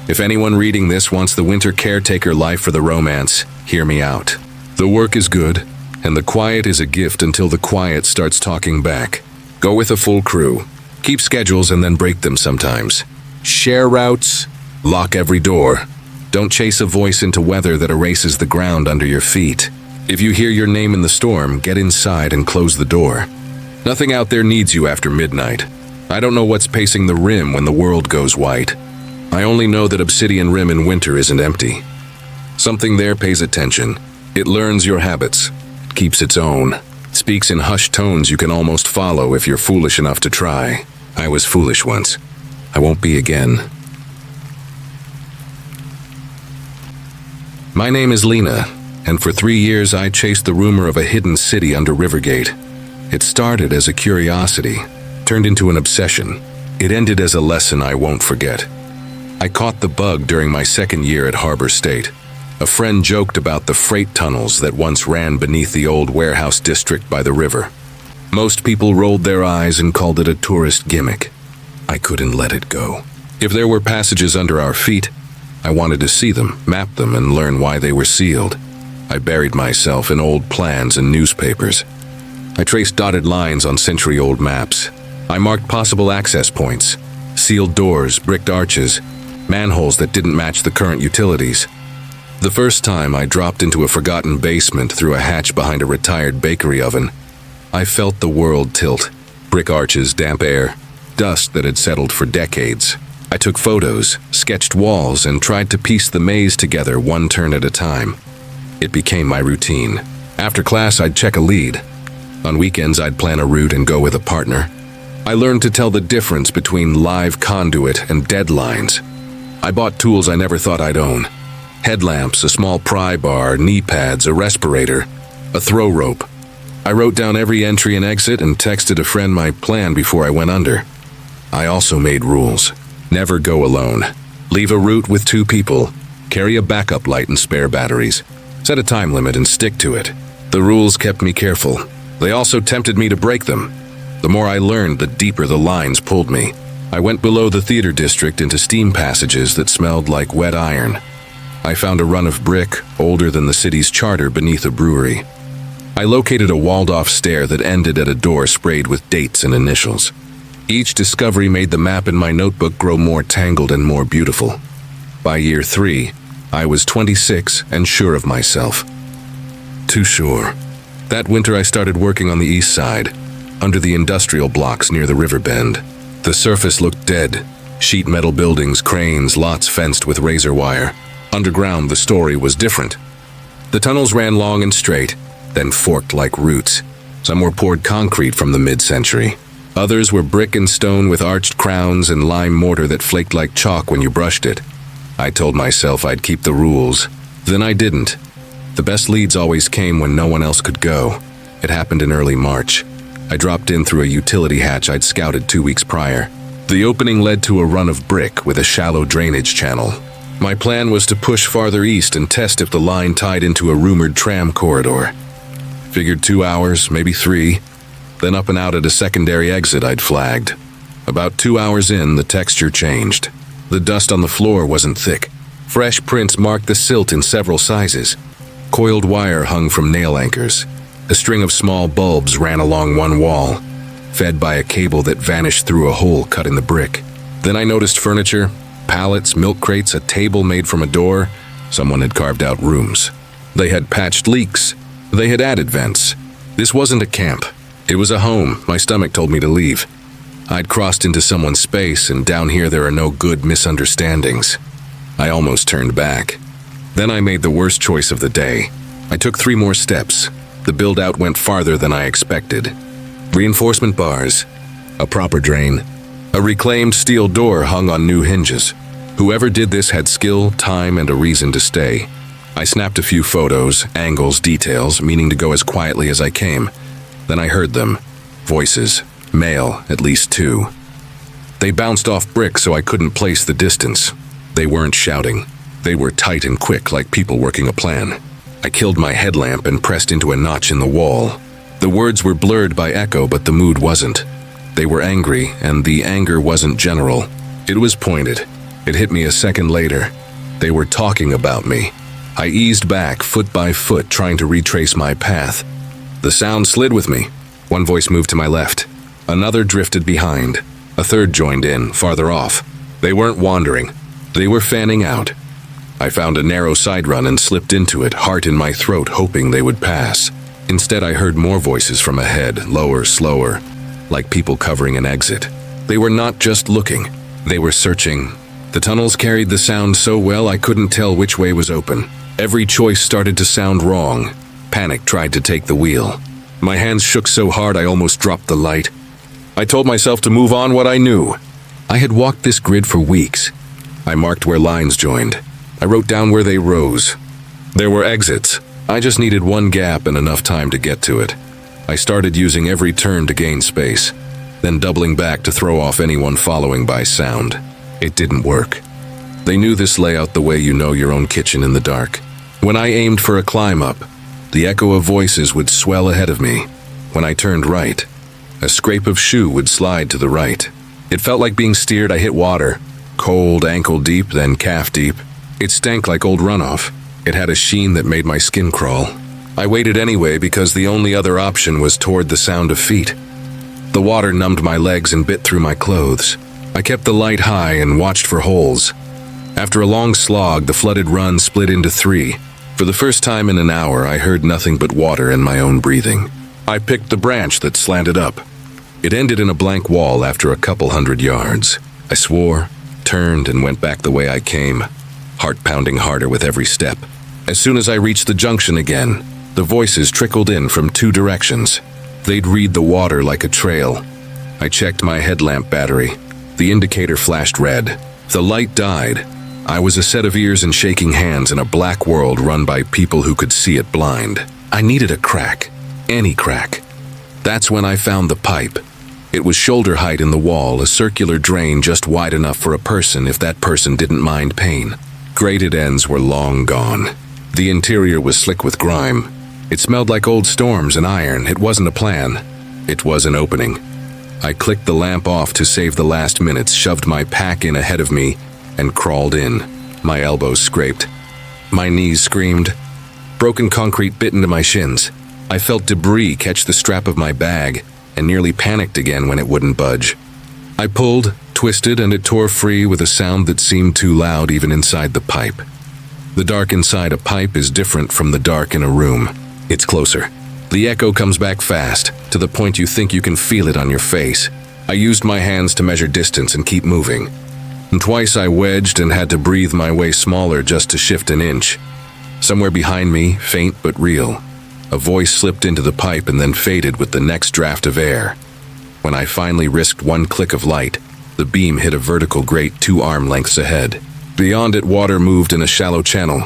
If anyone reading this wants the winter caretaker life for the romance, hear me out. The work is good, and the quiet is a gift until the quiet starts talking back. Go with a full crew. Keep schedules and then break them sometimes. Share routes. Lock every door. Don't chase a voice into weather that erases the ground under your feet. If you hear your name in the storm, get inside and close the door. Nothing out there needs you after midnight. I don't know what's pacing the rim when the world goes white. I only know that Obsidian Rim in winter isn't empty. Something there pays attention. It learns your habits. It keeps its own. It speaks in hushed tones you can almost follow if you're foolish enough to try. I was foolish once. I won't be again. My name is Lena, and for 3 years I chased the rumor of a hidden city under Rivergate. It started as a curiosity, turned into an obsession. It ended as a lesson I won't forget. I caught the bug during my 2nd year at Harbor State. A friend joked about the freight tunnels that once ran beneath the old warehouse district by the river. Most people rolled their eyes and called it a tourist gimmick. I couldn't let it go. If there were passages under our feet, I wanted to see them, map them, and learn why they were sealed. I buried myself in old plans and newspapers. I traced dotted lines on century-old maps. I marked possible access points, sealed doors, bricked arches, manholes that didn't match the current utilities. The first time I dropped into a forgotten basement through a hatch behind a retired bakery oven, I felt the world tilt. Brick arches, damp air, dust that had settled for decades. I took photos, sketched walls, and tried to piece the maze together one turn at a time. It became my routine. After class, I'd check a lead. On weekends, I'd plan a route and go with a partner. I learned to tell the difference between live conduit and deadlines. I bought tools I never thought I'd own. Headlamps, a small pry bar, knee pads, a respirator, a throw rope. I wrote down every entry and exit and texted a friend my plan before I went under. I also made rules. Never go alone. Leave a route with 2 people. Carry a backup light and spare batteries. Set a time limit and stick to it. The rules kept me careful. They also tempted me to break them. The more I learned, the deeper the lines pulled me. I went below the theater district into steam passages that smelled like wet iron. I found a run of brick, older than the city's charter, beneath a brewery. I located a walled-off stair that ended at a door sprayed with dates and initials. Each discovery made the map in my notebook grow more tangled and more beautiful. By year 3, I was 26 and sure of myself. Too sure. That winter I started working on the east side, under the industrial blocks near the river bend. The surface looked dead. Sheet metal buildings, cranes, lots fenced with razor wire. Underground, the story was different. The tunnels ran long and straight, then forked like roots. Some were poured concrete from the mid-century. Others were brick and stone with arched crowns and lime mortar that flaked like chalk when you brushed it. I told myself I'd keep the rules. Then I didn't. The best leads always came when no one else could go. It happened in early March. I dropped in through a utility hatch I'd scouted 2 weeks prior. The opening led to a run of brick with a shallow drainage channel. My plan was to push farther east and test if the line tied into a rumored tram corridor. Figured 2 hours, maybe 3, then up and out at a secondary exit I'd flagged. About 2 hours in, the texture changed. The dust on the floor wasn't thick. Fresh prints marked the silt in several sizes. Coiled wire hung from nail anchors. A string of small bulbs ran along one wall, fed by a cable that vanished through a hole cut in the brick. Then I noticed furniture, pallets, milk crates, a table made from a door. Someone had carved out rooms. They had patched leaks. They had added vents. This wasn't a camp. It was a home. My stomach told me to leave. I'd crossed into someone's space, and down here there are no good misunderstandings. I almost turned back. Then I made the worst choice of the day. I took 3 more steps. The build-out went farther than I expected. Reinforcement bars, a proper drain, a reclaimed steel door hung on new hinges. Whoever did this had skill, time, and a reason to stay. I snapped a few photos, angles, details, meaning to go as quietly as I came. Then I heard them. Voices. Male, at least 2. They bounced off brick so I couldn't place the distance. They weren't shouting. They were tight and quick, like people working a plan. I killed my headlamp and pressed into a notch in the wall. The words were blurred by echo, but the mood wasn't. They were angry, and the anger wasn't general. It was pointed. It hit me a second later. They were talking about me. I eased back, foot by foot, trying to retrace my path. The sound slid with me. One voice moved to my left. Another drifted behind. A third joined in, farther off. They weren't wandering. They were fanning out. I found a narrow side run and slipped into it, heart in my throat, hoping they would pass. Instead, I heard more voices from ahead, lower, slower, like people covering an exit. They were not just looking. They were searching. The tunnels carried the sound so well I couldn't tell which way was open. Every choice started to sound wrong. Panic tried to take the wheel. My hands shook so hard I almost dropped the light. I told myself to move on what I knew. I had walked this grid for weeks. I marked where lines joined. I wrote down where they rose. There were exits. I just needed one gap and enough time to get to it. I started using every turn to gain space, then doubling back to throw off anyone following by sound. It didn't work. They knew this layout the way you know your own kitchen in the dark. When I aimed for a climb up, the echo of voices would swell ahead of me. When I turned right, a scrape of shoe would slide to the right. It felt like being steered. I hit water, cold, ankle deep, then calf deep. It stank like old runoff. It had a sheen that made my skin crawl. I waited anyway because the only other option was toward the sound of feet. The water numbed my legs and bit through my clothes. I kept the light high and watched for holes. After a long slog, the flooded run split into 3. For the first time in an hour, I heard nothing but water and my own breathing. I picked the branch that slanted up. It ended in a blank wall after a couple 100 yards. I swore, turned, and went back the way I came, heart pounding harder with every step. As soon as I reached the junction again, the voices trickled in from 2 directions. They'd read the water like a trail. I checked my headlamp battery. The indicator flashed red. The light died. I was a set of ears and shaking hands in a black world run by people who could see it blind. I needed a crack. Any crack. That's when I found the pipe. It was shoulder height in the wall, a circular drain just wide enough for a person if that person didn't mind pain. Grated ends were long gone. The interior was slick with grime. It smelled like old storms and iron. It wasn't a plan. It was an opening. I clicked the lamp off to save the last minutes, shoved my pack in ahead of me, and crawled in. My elbows scraped. My knees screamed. Broken concrete bit into my shins. I felt debris catch the strap of my bag and nearly panicked again when it wouldn't budge. I pulled, twisted, and it tore free with a sound that seemed too loud even inside the pipe. The dark inside a pipe is different from the dark in a room. It's closer. The echo comes back fast, to the point you think you can feel it on your face. I used my hands to measure distance and keep moving. And twice I wedged and had to breathe my way smaller just to shift an inch. Somewhere behind me, faint but real, a voice slipped into the pipe and then faded with the next draft of air. When I finally risked one click of light, the beam hit a vertical grate 2 arm lengths ahead. Beyond it, water moved in a shallow channel.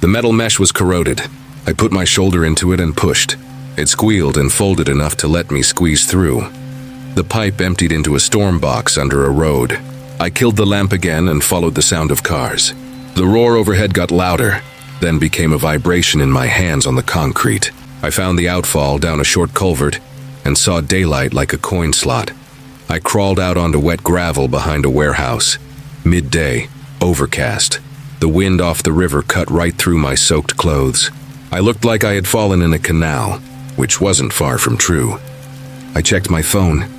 The metal mesh was corroded. I put my shoulder into it and pushed. It squealed and folded enough to let me squeeze through. The pipe emptied into a storm box under a road. I killed the lamp again and followed the sound of cars. The roar overhead got louder, then became a vibration in my hands on the concrete. I found the outfall down a short culvert and saw daylight like a coin slot. I crawled out onto wet gravel behind a warehouse. Midday, overcast. The wind off the river cut right through my soaked clothes. I looked like I had fallen in a canal, which wasn't far from true. I checked my phone.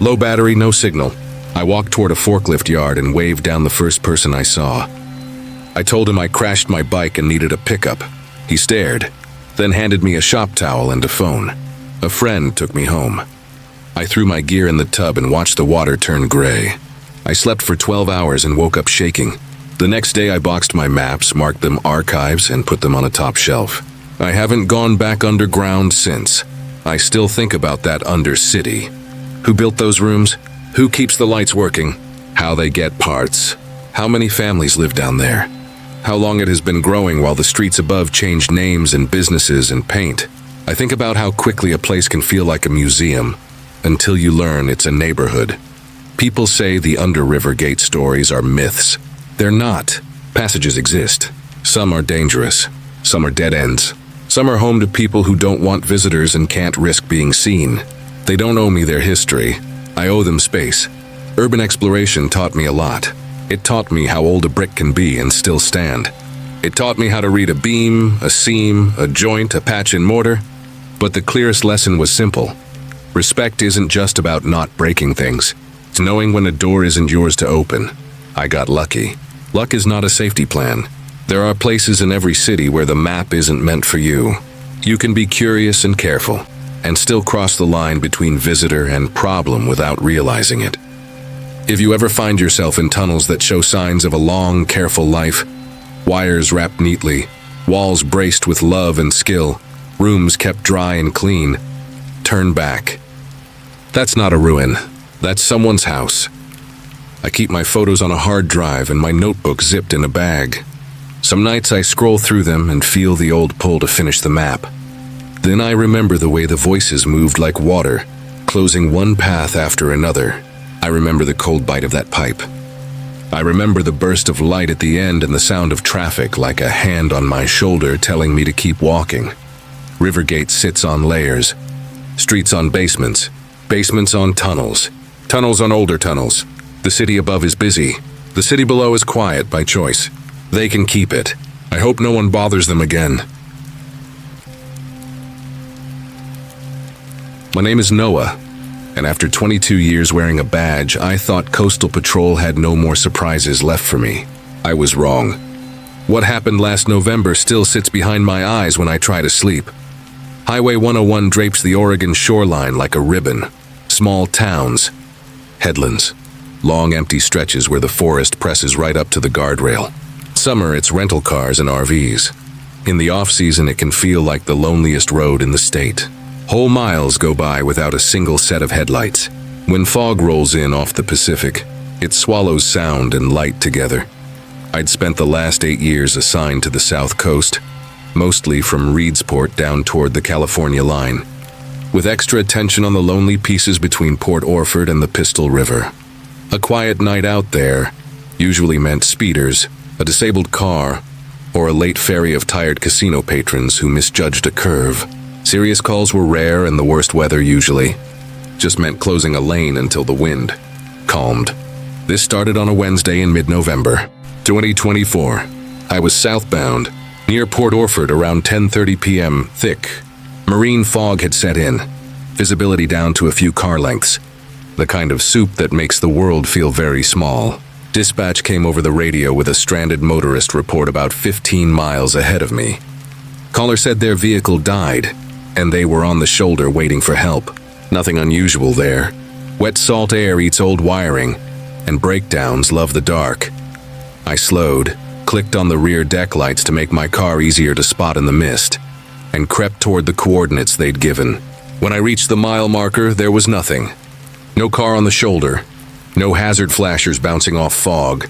Low battery, no signal. I walked toward a forklift yard and waved down the first person I saw. I told him I crashed my bike and needed a pickup. He stared, then handed me a shop towel and a phone. A friend took me home. I threw my gear in the tub and watched the water turn gray. I slept for 12 hours and woke up shaking. The next day I boxed my maps, marked them archives, and put them on a top shelf. I haven't gone back underground since. I still think about that undercity. Who built those rooms? Who keeps the lights working? How they get parts? How many families live down there? How long it has been growing while the streets above change names and businesses and paint? I think about how quickly a place can feel like a museum, until you learn it's a neighborhood. People say the under Rivergate stories are myths. They're not. Passages exist. Some are dangerous. Some are dead ends. Some are home to people who don't want visitors and can't risk being seen. They don't owe me their history. I owe them space. Urban exploration taught me a lot. It taught me how old a brick can be and still stand. It taught me how to read a beam, a seam, a joint, a patch in mortar. But the clearest lesson was simple. Respect isn't just about not breaking things. It's knowing when a door isn't yours to open. I got lucky. Luck is not a safety plan. There are places in every city where the map isn't meant for you. You can be curious and careful, and still cross the line between visitor and problem without realizing it. If you ever find yourself in tunnels that show signs of a long, careful life, wires wrapped neatly, walls braced with love and skill, rooms kept dry and clean, turn back. That's not a ruin. That's someone's house. I keep my photos on a hard drive and my notebook zipped in a bag. Some nights I scroll through them and feel the old pull to finish the map. Then I remember the way the voices moved like water, closing one path after another. I remember the cold bite of that pipe. I remember the burst of light at the end and the sound of traffic like a hand on my shoulder telling me to keep walking. Rivergate sits on layers. Streets on basements. Basements on tunnels. Tunnels on older tunnels. The city above is busy. The city below is quiet by choice. They can keep it. I hope no one bothers them again. My name is Noah, and after 22 years wearing a badge, I thought Coastal Patrol had no more surprises left for me. I was wrong. What happened last November still sits behind my eyes when I try to sleep. Highway 101 drapes the Oregon shoreline like a ribbon. Small towns, headlands, long empty stretches where the forest presses right up to the guardrail. Summer, it's rental cars and RVs. In the off-season, it can feel like the loneliest road in the state. Whole miles go by without a single set of headlights. When fog rolls in off the Pacific, it swallows sound and light together. I'd spent the last 8 years assigned to the South Coast, mostly from Reedsport down toward the California line, with extra attention on the lonely pieces between Port Orford and the Pistol River. A quiet night out there usually meant speeders, a disabled car, or a late ferry of tired casino patrons who misjudged a curve. Serious calls were rare, and the worst weather usually just meant closing a lane until the wind calmed. This started on a Wednesday in mid-November, 2024. I was southbound, near Port Orford around 10:30 p.m. Thick, marine fog had set in, visibility down to a few car lengths. The kind of soup that makes the world feel very small. Dispatch came over the radio with a stranded motorist report about 15 miles ahead of me. Caller said their vehicle died, and they were on the shoulder waiting for help. Nothing unusual there. Wet salt air eats old wiring, and breakdowns love the dark. I slowed, clicked on the rear deck lights to make my car easier to spot in the mist, and crept toward the coordinates they'd given. When I reached the mile marker, there was nothing. No car on the shoulder, no hazard flashers bouncing off fog,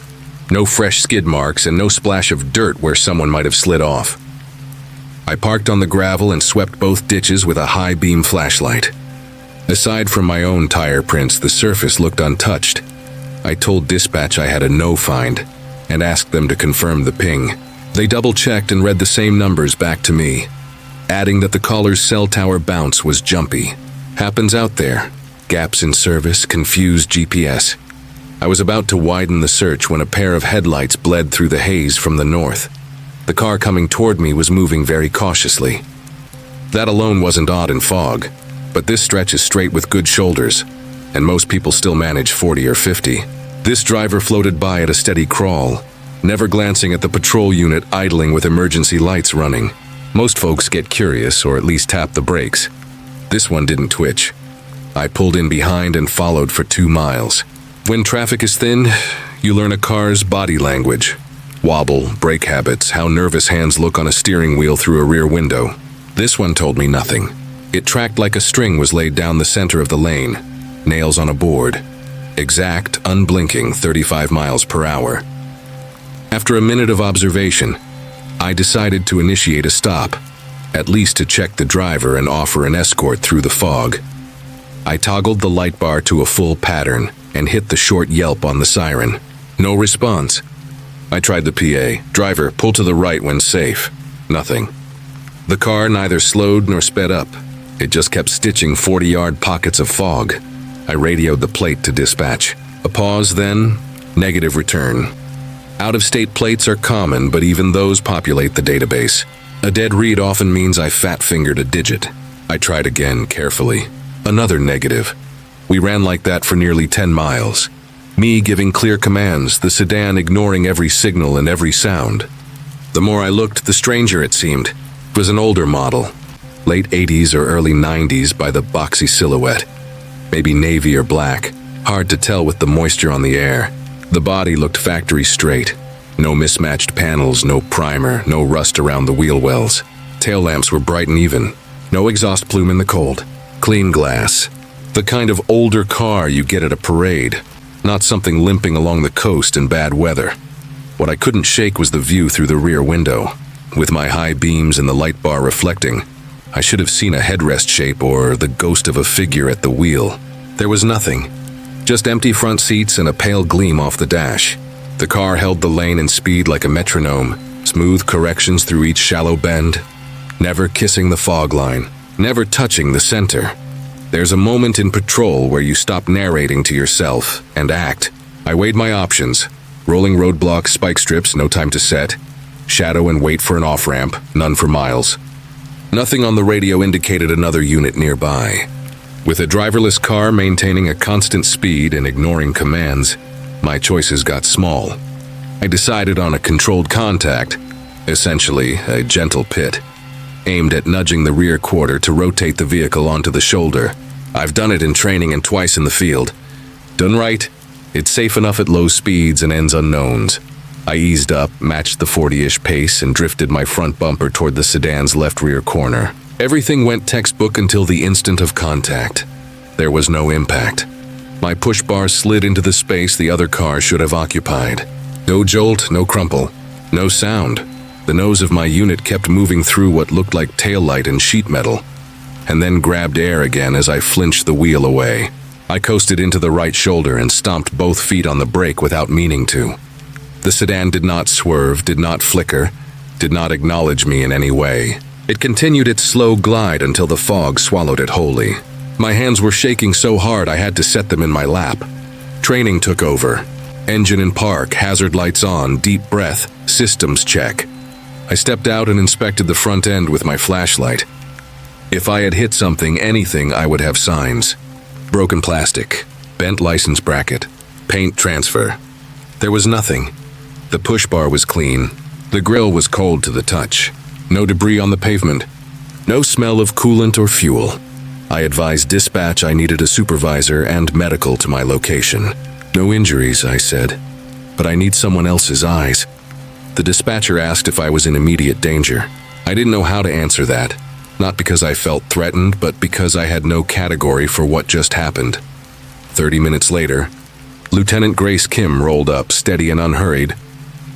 no fresh skid marks, and no splash of dirt where someone might have slid off. I parked on the gravel and swept both ditches with a high-beam flashlight. Aside from my own tire prints, the surface looked untouched. I told dispatch I had a no find and asked them to confirm the ping. They double-checked and read the same numbers back to me, adding that the caller's cell tower bounce was jumpy. Happens out there. Gaps in service, confused GPS. I was about to widen the search when a pair of headlights bled through the haze from the north. The car coming toward me was moving very cautiously. That alone wasn't odd in fog, but this stretch is straight with good shoulders, and most people still manage 40 or 50. This driver floated by at a steady crawl, never glancing at the patrol unit idling with emergency lights running. Most folks get curious or at least tap the brakes. This one didn't twitch. I pulled in behind and followed for 2 miles. When traffic is thin, you learn a car's body language. Wobble, brake habits, how nervous hands look on a steering wheel through a rear window. This one told me nothing. It tracked like a string was laid down the center of the lane, nails on a board. Exact, unblinking 35 miles per hour. After a minute of observation, I decided to initiate a stop, at least to check the driver and offer an escort through the fog. I toggled the light bar to a full pattern and hit the short yelp on the siren. No response. I tried the PA. Driver, pull to the right when safe. Nothing. The car neither slowed nor sped up. It just kept stitching 40-yard pockets of fog. I radioed the plate to dispatch. A pause, then negative return. Out-of-state plates are common, but even those populate the database. A dead read often means I fat-fingered a digit. I tried again, carefully. Another negative. We ran like that for nearly 10 miles. Me giving clear commands, the sedan ignoring every signal and every sound. The more I looked, the stranger it seemed. It was an older model. Late 80s or early 90s by the boxy silhouette. Maybe navy or black. Hard to tell with the moisture on the air. The body looked factory straight. No mismatched panels, no primer, no rust around the wheel wells. Tail lamps were bright and even. No exhaust plume in the cold. Clean glass. The kind of older car you get at a parade, not something limping along the coast in bad weather. What I couldn't shake was the view through the rear window. With my high beams and the light bar reflecting, I should have seen a headrest shape or the ghost of a figure at the wheel. There was nothing. Just empty front seats and a pale gleam off the dash. The car held the lane and speed like a metronome, smooth corrections through each shallow bend, never kissing the fog line, never touching the center. There's a moment in patrol where you stop narrating to yourself and act. I weighed my options. Rolling roadblocks, spike strips, no time to set. Shadow and wait for an off-ramp, none for miles. Nothing on the radio indicated another unit nearby. With a driverless car maintaining a constant speed and ignoring commands, my choices got small. I decided on a controlled contact, essentially a gentle pit, aimed at nudging the rear quarter to rotate the vehicle onto the shoulder. I've done it in training and twice in the field. Done right, it's safe enough at low speeds and ends unknowns. I eased up, matched the 40-ish pace, and drifted my front bumper toward the sedan's left rear corner. Everything went textbook until the instant of contact. There was no impact. My push bar slid into the space the other car should have occupied. No jolt, no crumple, no sound. The nose of my unit kept moving through what looked like taillight and sheet metal, and then grabbed air again as I flinched the wheel away. I coasted into the right shoulder and stomped both feet on the brake without meaning to. The sedan did not swerve, did not flicker, did not acknowledge me in any way. It continued its slow glide until the fog swallowed it wholly. My hands were shaking so hard I had to set them in my lap. Training took over. Engine in park, hazard lights on, deep breath, systems check. I stepped out and inspected the front end with my flashlight. If I had hit something, anything, I would have signs. Broken plastic, bent license bracket, paint transfer. There was nothing. The push bar was clean. The grill was cold to the touch. No debris on the pavement. No smell of coolant or fuel. I advised dispatch I needed a supervisor and medical to my location. No injuries, I said, but I need someone else's eyes. The dispatcher asked if I was in immediate danger. I didn't know how to answer that, not because I felt threatened, but because I had no category for what just happened. 30 minutes later, Lieutenant Grace Kim rolled up, steady and unhurried,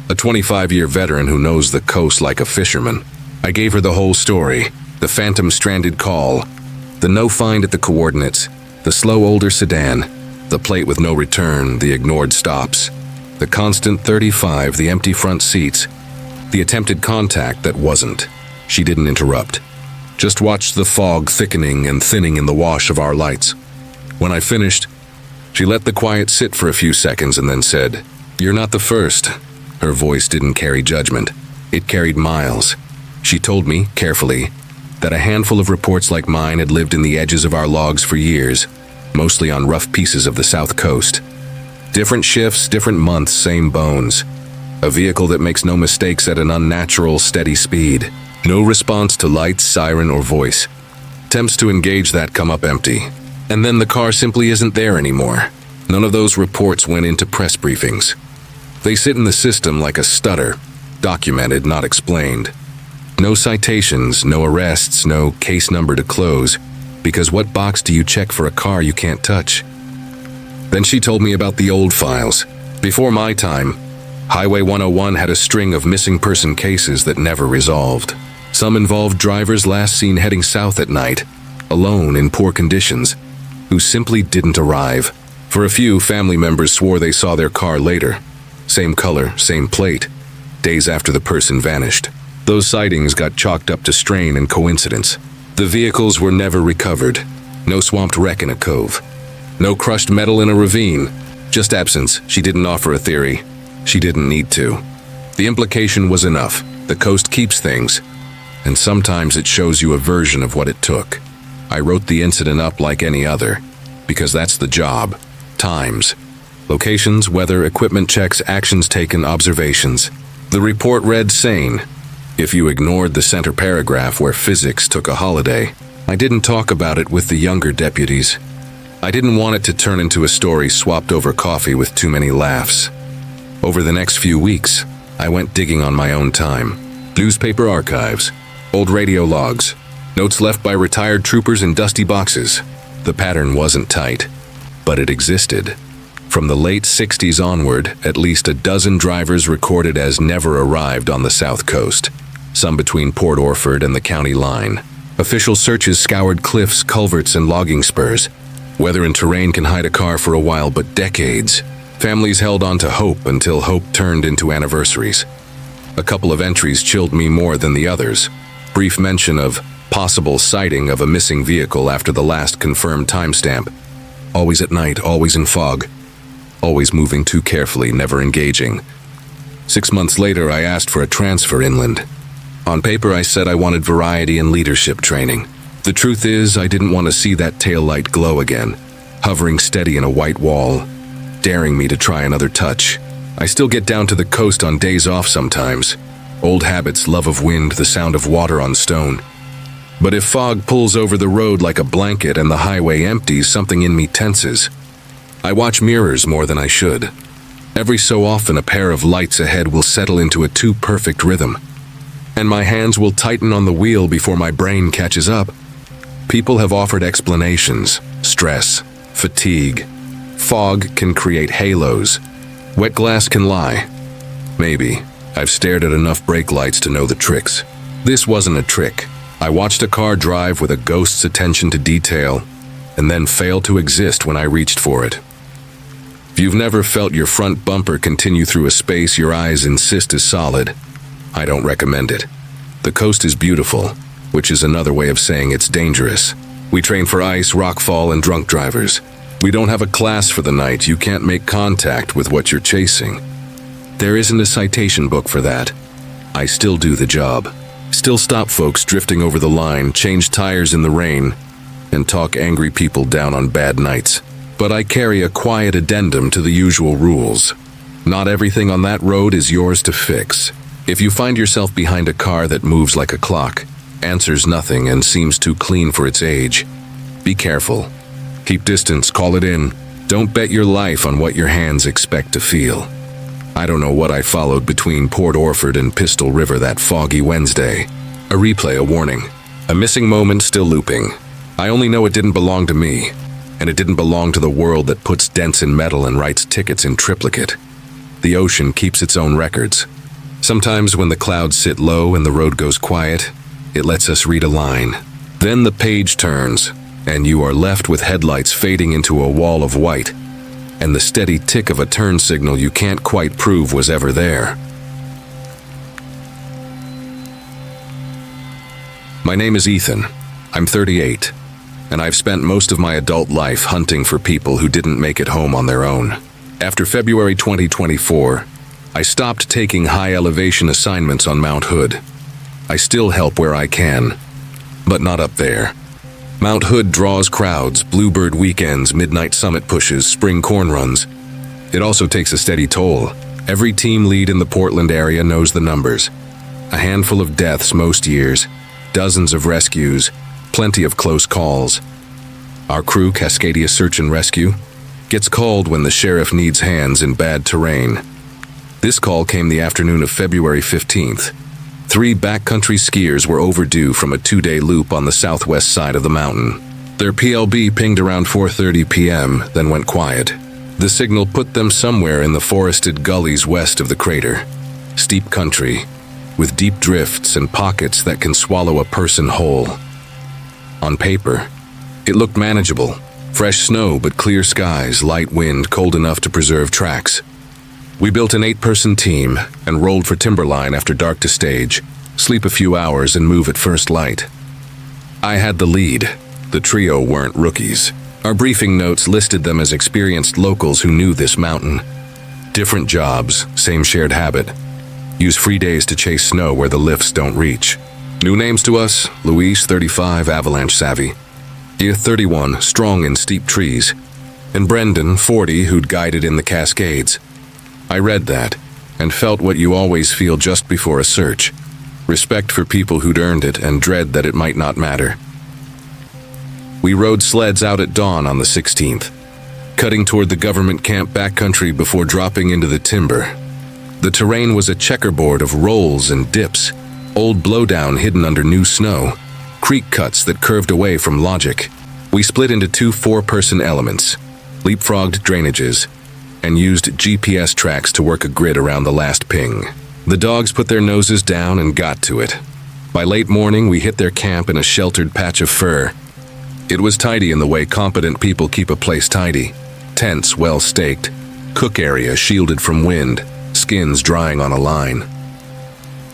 a 25-year veteran who knows the coast like a fisherman. I gave her the whole story, the phantom stranded call, the no find at the coordinates, the slow older sedan, the plate with no return, the ignored stops, the constant 35, the empty front seats, the attempted contact that wasn't. She didn't interrupt. Just watched the fog thickening and thinning in the wash of our lights. When I finished, she let the quiet sit for a few seconds and then said, "You're not the first." Her voice didn't carry judgment. It carried miles. She told me, carefully, that a handful of reports like mine had lived in the edges of our logs for years, mostly on rough pieces of the South Coast. Different shifts, different months, same bones. A vehicle that makes no mistakes at an unnatural, steady speed. No response to lights, siren, or voice. Attempts to engage that come up empty. And then the car simply isn't there anymore. None of those reports went into press briefings. They sit in the system like a stutter, documented, not explained. No citations, no arrests, no case number to close, because what box do you check for a car you can't touch? Then she told me about the old files. Before my time, Highway 101 had a string of missing person cases that never resolved. Some involved drivers last seen heading south at night, alone in poor conditions, who simply didn't arrive. For a few, family members swore they saw their car later. Same color, same plate, days after the person vanished. Those sightings got chalked up to strain and coincidence. The vehicles were never recovered. No swamped wreck in a cove. No crushed metal in a ravine. Just absence. She didn't offer a theory. She didn't need to. The implication was enough. The coast keeps things, and sometimes it shows you a version of what it took. I wrote the incident up like any other, because that's the job. Times, locations, weather, equipment checks, actions taken, observations. The report read sane, if you ignored the center paragraph where physics took a holiday. I didn't talk about it with the younger deputies. I didn't want it to turn into a story swapped over coffee with too many laughs. Over the next few weeks, I went digging on my own time. Newspaper archives, old radio logs, notes left by retired troopers in dusty boxes. The pattern wasn't tight, but it existed. From the late 60s onward, at least a dozen drivers recorded as never arrived on the South Coast, some between Port Orford and the county line. Official searches scoured cliffs, culverts, and logging spurs. Weather and terrain can hide a car for a while, but decades. Families held on to hope until hope turned into anniversaries. A couple of entries chilled me more than the others. Brief mention of possible sighting of a missing vehicle after the last confirmed timestamp. Always at night, always in fog. Always moving too carefully, never engaging. 6 months later, I asked for a transfer inland. On paper, I said I wanted variety and leadership training. The truth is, I didn't want to see that taillight glow again, hovering steady in a white wall, daring me to try another touch. I still get down to the coast on days off sometimes. Old habits, love of wind, the sound of water on stone. But if fog pulls over the road like a blanket and the highway empties, something in me tenses. I watch mirrors more than I should. Every so often, a pair of lights ahead will settle into a too perfect rhythm, and my hands will tighten on the wheel before my brain catches up. People have offered explanations. Stress, fatigue. Fog can create halos. Wet glass can lie. Maybe. I've stared at enough brake lights to know the tricks. This wasn't a trick. I watched a car drive with a ghost's attention to detail, and then fail to exist when I reached for it. If you've never felt your front bumper continue through a space your eyes insist is solid, I don't recommend it. The coast is beautiful, which is another way of saying it's dangerous. We train for ice, rockfall, and drunk drivers. We don't have a class for the night. You can't make contact with what you're chasing. There isn't a citation book for that. I still do the job. Still stop folks drifting over the line, change tires in the rain, and talk angry people down on bad nights. But I carry a quiet addendum to the usual rules. Not everything on that road is yours to fix. If you find yourself behind a car that moves like a clock, answers nothing, and seems too clean for its age, be careful. Keep distance, call it in. Don't bet your life on what your hands expect to feel. I don't know what I followed between Port Orford and Pistol River that foggy Wednesday. A replay, a warning. A missing moment still looping. I only know it didn't belong to me, and it didn't belong to the world that puts dents in metal and writes tickets in triplicate. The ocean keeps its own records. Sometimes when the clouds sit low and the road goes quiet, it lets us read a line. Then the page turns, and you are left with headlights fading into a wall of white, and the steady tick of a turn signal you can't quite prove was ever there. My name is Ethan. I'm 38, and I've spent most of my adult life hunting for people who didn't make it home on their own. After February 2024, I stopped taking high-elevation assignments on Mount Hood. I still help where I can, but not up there. Mount Hood draws crowds, Bluebird weekends, midnight summit pushes, spring corn runs. It also takes a steady toll. Every team lead in the Portland area knows the numbers. A handful of deaths most years, dozens of rescues, plenty of close calls. Our crew, Cascadia Search and Rescue, gets called when the sheriff needs hands in bad terrain. This call came the afternoon of February 15th. 3 backcountry skiers were overdue from a 2-day loop on the southwest side of the mountain. Their PLB pinged around 4:30 p.m., then went quiet. The signal put them somewhere in the forested gullies west of the crater. Steep country, with deep drifts and pockets that can swallow a person whole. On paper, it looked manageable. Fresh snow but clear skies, light wind, cold enough to preserve tracks. We built an 8-person team and rolled for timberline after dark to stage, sleep a few hours and move at first light. I had the lead. The trio weren't rookies. Our briefing notes listed them as experienced locals who knew this mountain. Different jobs, same shared habit. Use free days to chase snow where the lifts don't reach. New names to us: Luis, 35, avalanche savvy. Ia, 31, strong in steep trees. And Brendan, 40, who'd guided in the Cascades. I read that, and felt what you always feel just before a search. Respect for people who'd earned it and dread that it might not matter. We rode sleds out at dawn on the 16th, cutting toward the government camp backcountry before dropping into the timber. The terrain was a checkerboard of rolls and dips, old blowdown hidden under new snow, creek cuts that curved away from logic. We split into 2 4-person elements, leapfrogged drainages, and used GPS tracks to work a grid around the last ping. The dogs put their noses down and got to it. By late morning, we hit their camp in a sheltered patch of fir. It was tidy in the way competent people keep a place tidy. Tents well staked, cook area shielded from wind, skins drying on a line.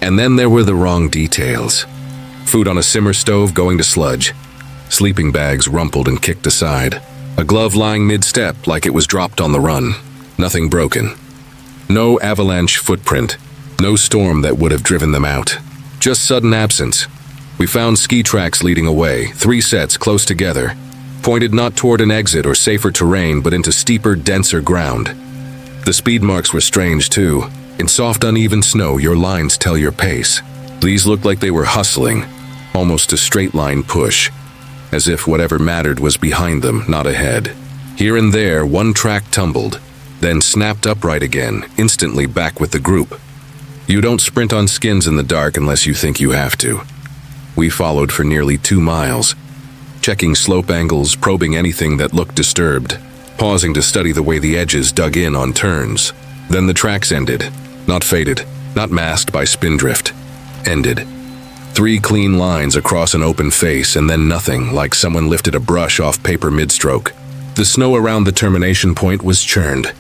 And then there were the wrong details. Food on a simmer stove going to sludge. Sleeping bags rumpled and kicked aside. A glove lying mid-step like it was dropped on the run. Nothing broken. No avalanche footprint. No storm that would have driven them out. Just sudden absence. We found ski tracks leading away, 3 sets close together, pointed not toward an exit or safer terrain but into steeper, denser ground. The speed marks were strange too. In soft, uneven snow, your lines tell your pace. These looked like they were hustling, almost a straight-line push, as if whatever mattered was behind them, not ahead. Here and there, one track tumbled, then snapped upright again, instantly back with the group. You don't sprint on skins in the dark unless you think you have to. We followed for nearly 2 miles, checking slope angles, probing anything that looked disturbed, pausing to study the way the edges dug in on turns. Then the tracks ended, not faded, not masked by spindrift. Ended. 3 clean lines across an open face and then nothing, like someone lifted a brush off paper mid-stroke. The snow around the termination point was churned,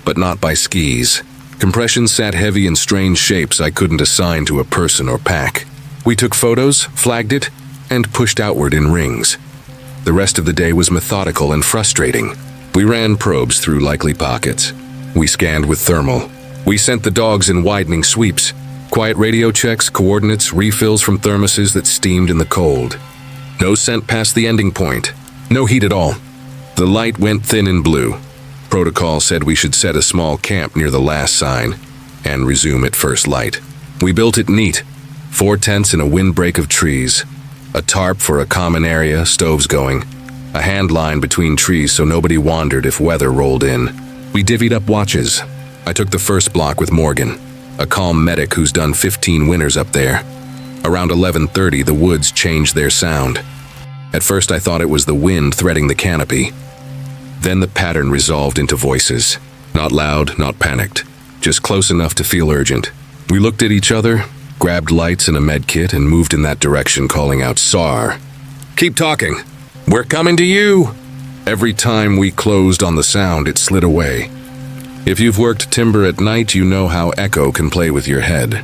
but not by skis. Compression sat heavy in strange shapes I couldn't assign to a person or pack. We took photos, flagged it, and pushed outward in rings. The rest of the day was methodical and frustrating. We ran probes through likely pockets. We scanned with thermal. We sent the dogs in widening sweeps. Quiet radio checks, coordinates, refills from thermoses that steamed in the cold. No scent past the ending point. No heat at all. The light went thin and blue. Protocol said we should set a small camp near the last sign and resume at first light. We built it neat. 4 tents in a windbreak of trees. A tarp for a common area, stoves going. A hand line between trees so nobody wandered if weather rolled in. We divvied up watches. I took the first block with Morgan, a calm medic who's done 15 winters up there. Around 11:30, the woods changed their sound. At first I thought it was the wind threading the canopy. Then the pattern resolved into voices. Not loud, not panicked. Just close enough to feel urgent. We looked at each other, grabbed lights and a med kit, and moved in that direction, calling out, "SAR! Keep talking! We're coming to you!" Every time we closed on the sound, it slid away. If you've worked timber at night, you know how echo can play with your head.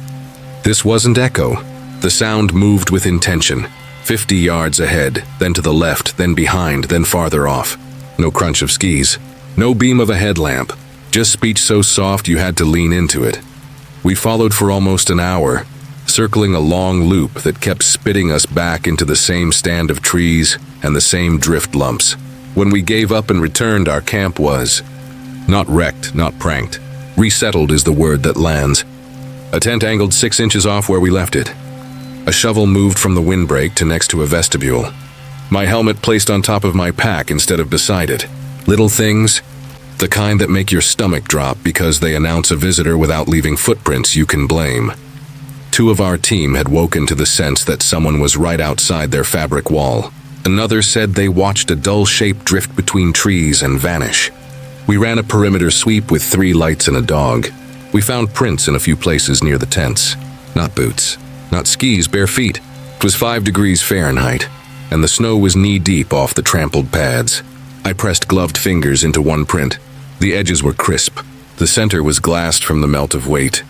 This wasn't echo. The sound moved with intention. 50 yards ahead, then to the left, then behind, then farther off. No crunch of skis. No beam of a headlamp. Just speech so soft you had to lean into it. We followed for almost an hour, circling a long loop that kept spitting us back into the same stand of trees and the same drift lumps. When we gave up and returned, our camp was not wrecked, not pranked. Resettled is the word that lands. A tent angled 6 inches off where we left it. A shovel moved from the windbreak to next to a vestibule. My helmet placed on top of my pack instead of beside it. Little things, the kind that make your stomach drop because they announce a visitor without leaving footprints you can blame. 2 of our team had woken to the sense that someone was right outside their fabric wall. Another said they watched a dull shape drift between trees and vanish. We ran a perimeter sweep with 3 lights and a dog. We found prints in a few places near the tents. Not boots, not skis, bare feet. It was 5 degrees Fahrenheit, and the snow was knee-deep off the trampled pads. I pressed gloved fingers into one print. The edges were crisp. The center was glassed from the melt of weight.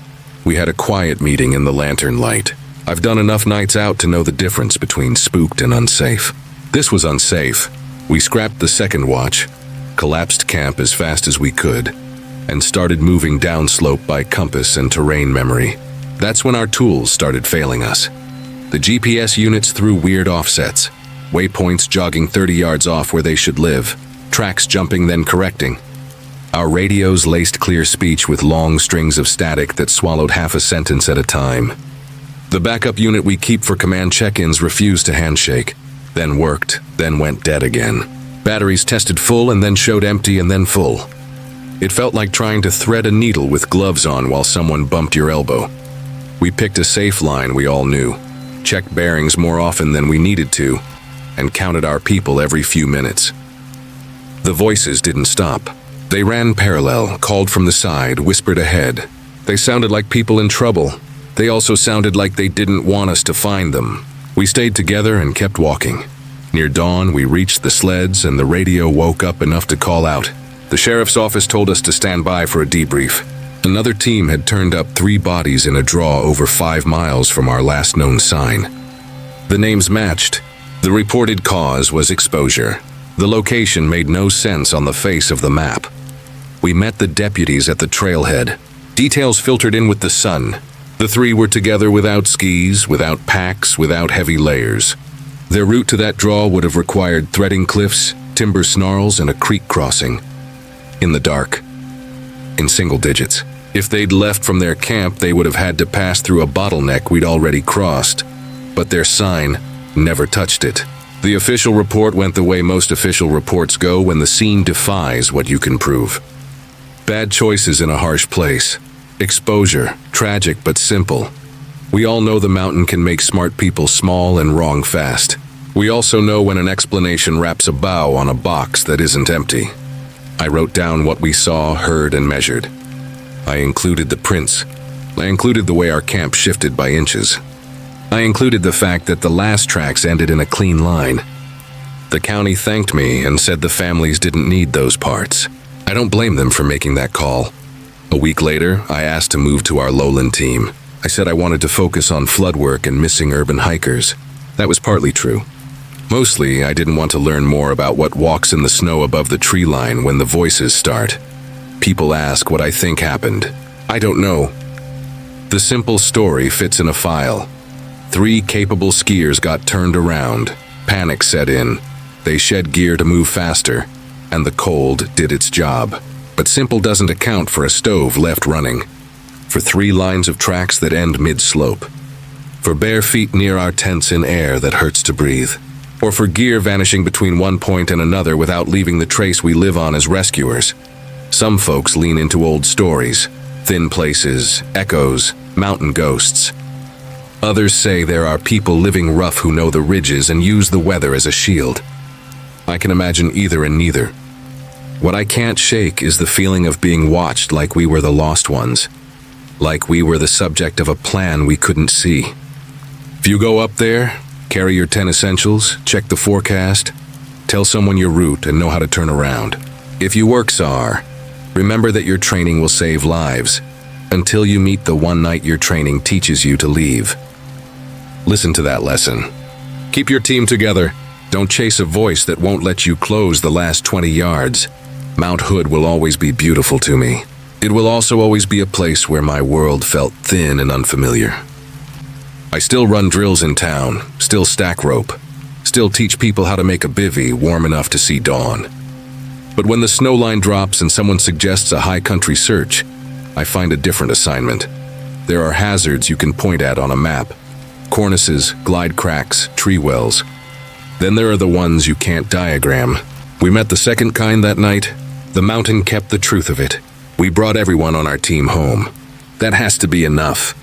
We had a quiet meeting in the lantern light. I've done enough nights out to know the difference between spooked and unsafe. This was unsafe. We scrapped the second watch, collapsed camp as fast as we could, and started moving downslope by compass and terrain memory. That's when our tools started failing us. The GPS units threw weird offsets, waypoints jogging 30 yards off where they should live, tracks jumping then correcting. Our radios laced clear speech with long strings of static that swallowed half a sentence at a time. The backup unit we keep for command check-ins refused to handshake, then worked, then went dead again. Batteries tested full and then showed empty and then full. It felt like trying to thread a needle with gloves on while someone bumped your elbow. We picked a safe line we all knew, checked bearings more often than we needed to, and counted our people every few minutes. The voices didn't stop. They ran parallel, called from the side, whispered ahead. They sounded like people in trouble. They also sounded like they didn't want us to find them. We stayed together and kept walking. Near dawn, we reached the sleds and the radio woke up enough to call out. The sheriff's office told us to stand by for a debrief. Another team had turned up 3 bodies in a draw over 5 miles from our last known sign. The names matched. The reported cause was exposure. The location made no sense on the face of the map. We met the deputies at the trailhead. Details filtered in with the sun. The 3 were together without skis, without packs, without heavy layers. Their route to that draw would have required threading cliffs, timber snarls, and a creek crossing. In the dark. In single digits. If they'd left from their camp, they would have had to pass through a bottleneck we'd already crossed. But their sign never touched it. The official report went the way most official reports go when the scene defies what you can prove. Bad choices in a harsh place. Exposure, tragic but simple. We all know the mountain can make smart people small and wrong fast. We also know when an explanation wraps a bow on a box that isn't empty. I wrote down what we saw, heard, and measured. I included the prints. I included the way our camp shifted by inches. I included the fact that the last tracks ended in a clean line. The county thanked me and said the families didn't need those parts. I don't blame them for making that call. A week later, I asked to move to our lowland team. I said I wanted to focus on flood work and missing urban hikers. That was partly true. Mostly, I didn't want to learn more about what walks in the snow above the tree line when the voices start. People ask what I think happened. I don't know. The simple story fits in a file. 3 capable skiers got turned around. Panic set in. They shed gear to move faster. and the cold did its job. But simple doesn't account for a stove left running, for 3 lines of tracks that end mid-slope, for bare feet near our tents in air that hurts to breathe, or for gear vanishing between one point and another without leaving the trace we live on as rescuers. Some folks lean into old stories, thin places, echoes, mountain ghosts. Others say there are people living rough who know the ridges and use the weather as a shield. I can imagine either and neither. What I can't shake is the feeling of being watched like we were the lost ones, like we were the subject of a plan we couldn't see. If you go up there, carry your 10 essentials, check the forecast, tell someone your route and know how to turn around. If you work SAR, remember that your training will save lives until you meet the one night your training teaches you to leave. Listen to that lesson. Keep your team together. Don't chase a voice that won't let you close the last 20 yards. Mount Hood will always be beautiful to me. It will also always be a place where my world felt thin and unfamiliar. I still run drills in town, still stack rope, still teach people how to make a bivvy warm enough to see dawn. But when the snow line drops and someone suggests a high country search, I find a different assignment. There are hazards you can point at on a map. Cornices, glide cracks, tree wells. Then there are the ones you can't diagram. We met the second kind that night. The mountain kept the truth of it. We brought everyone on our team home. That has to be enough.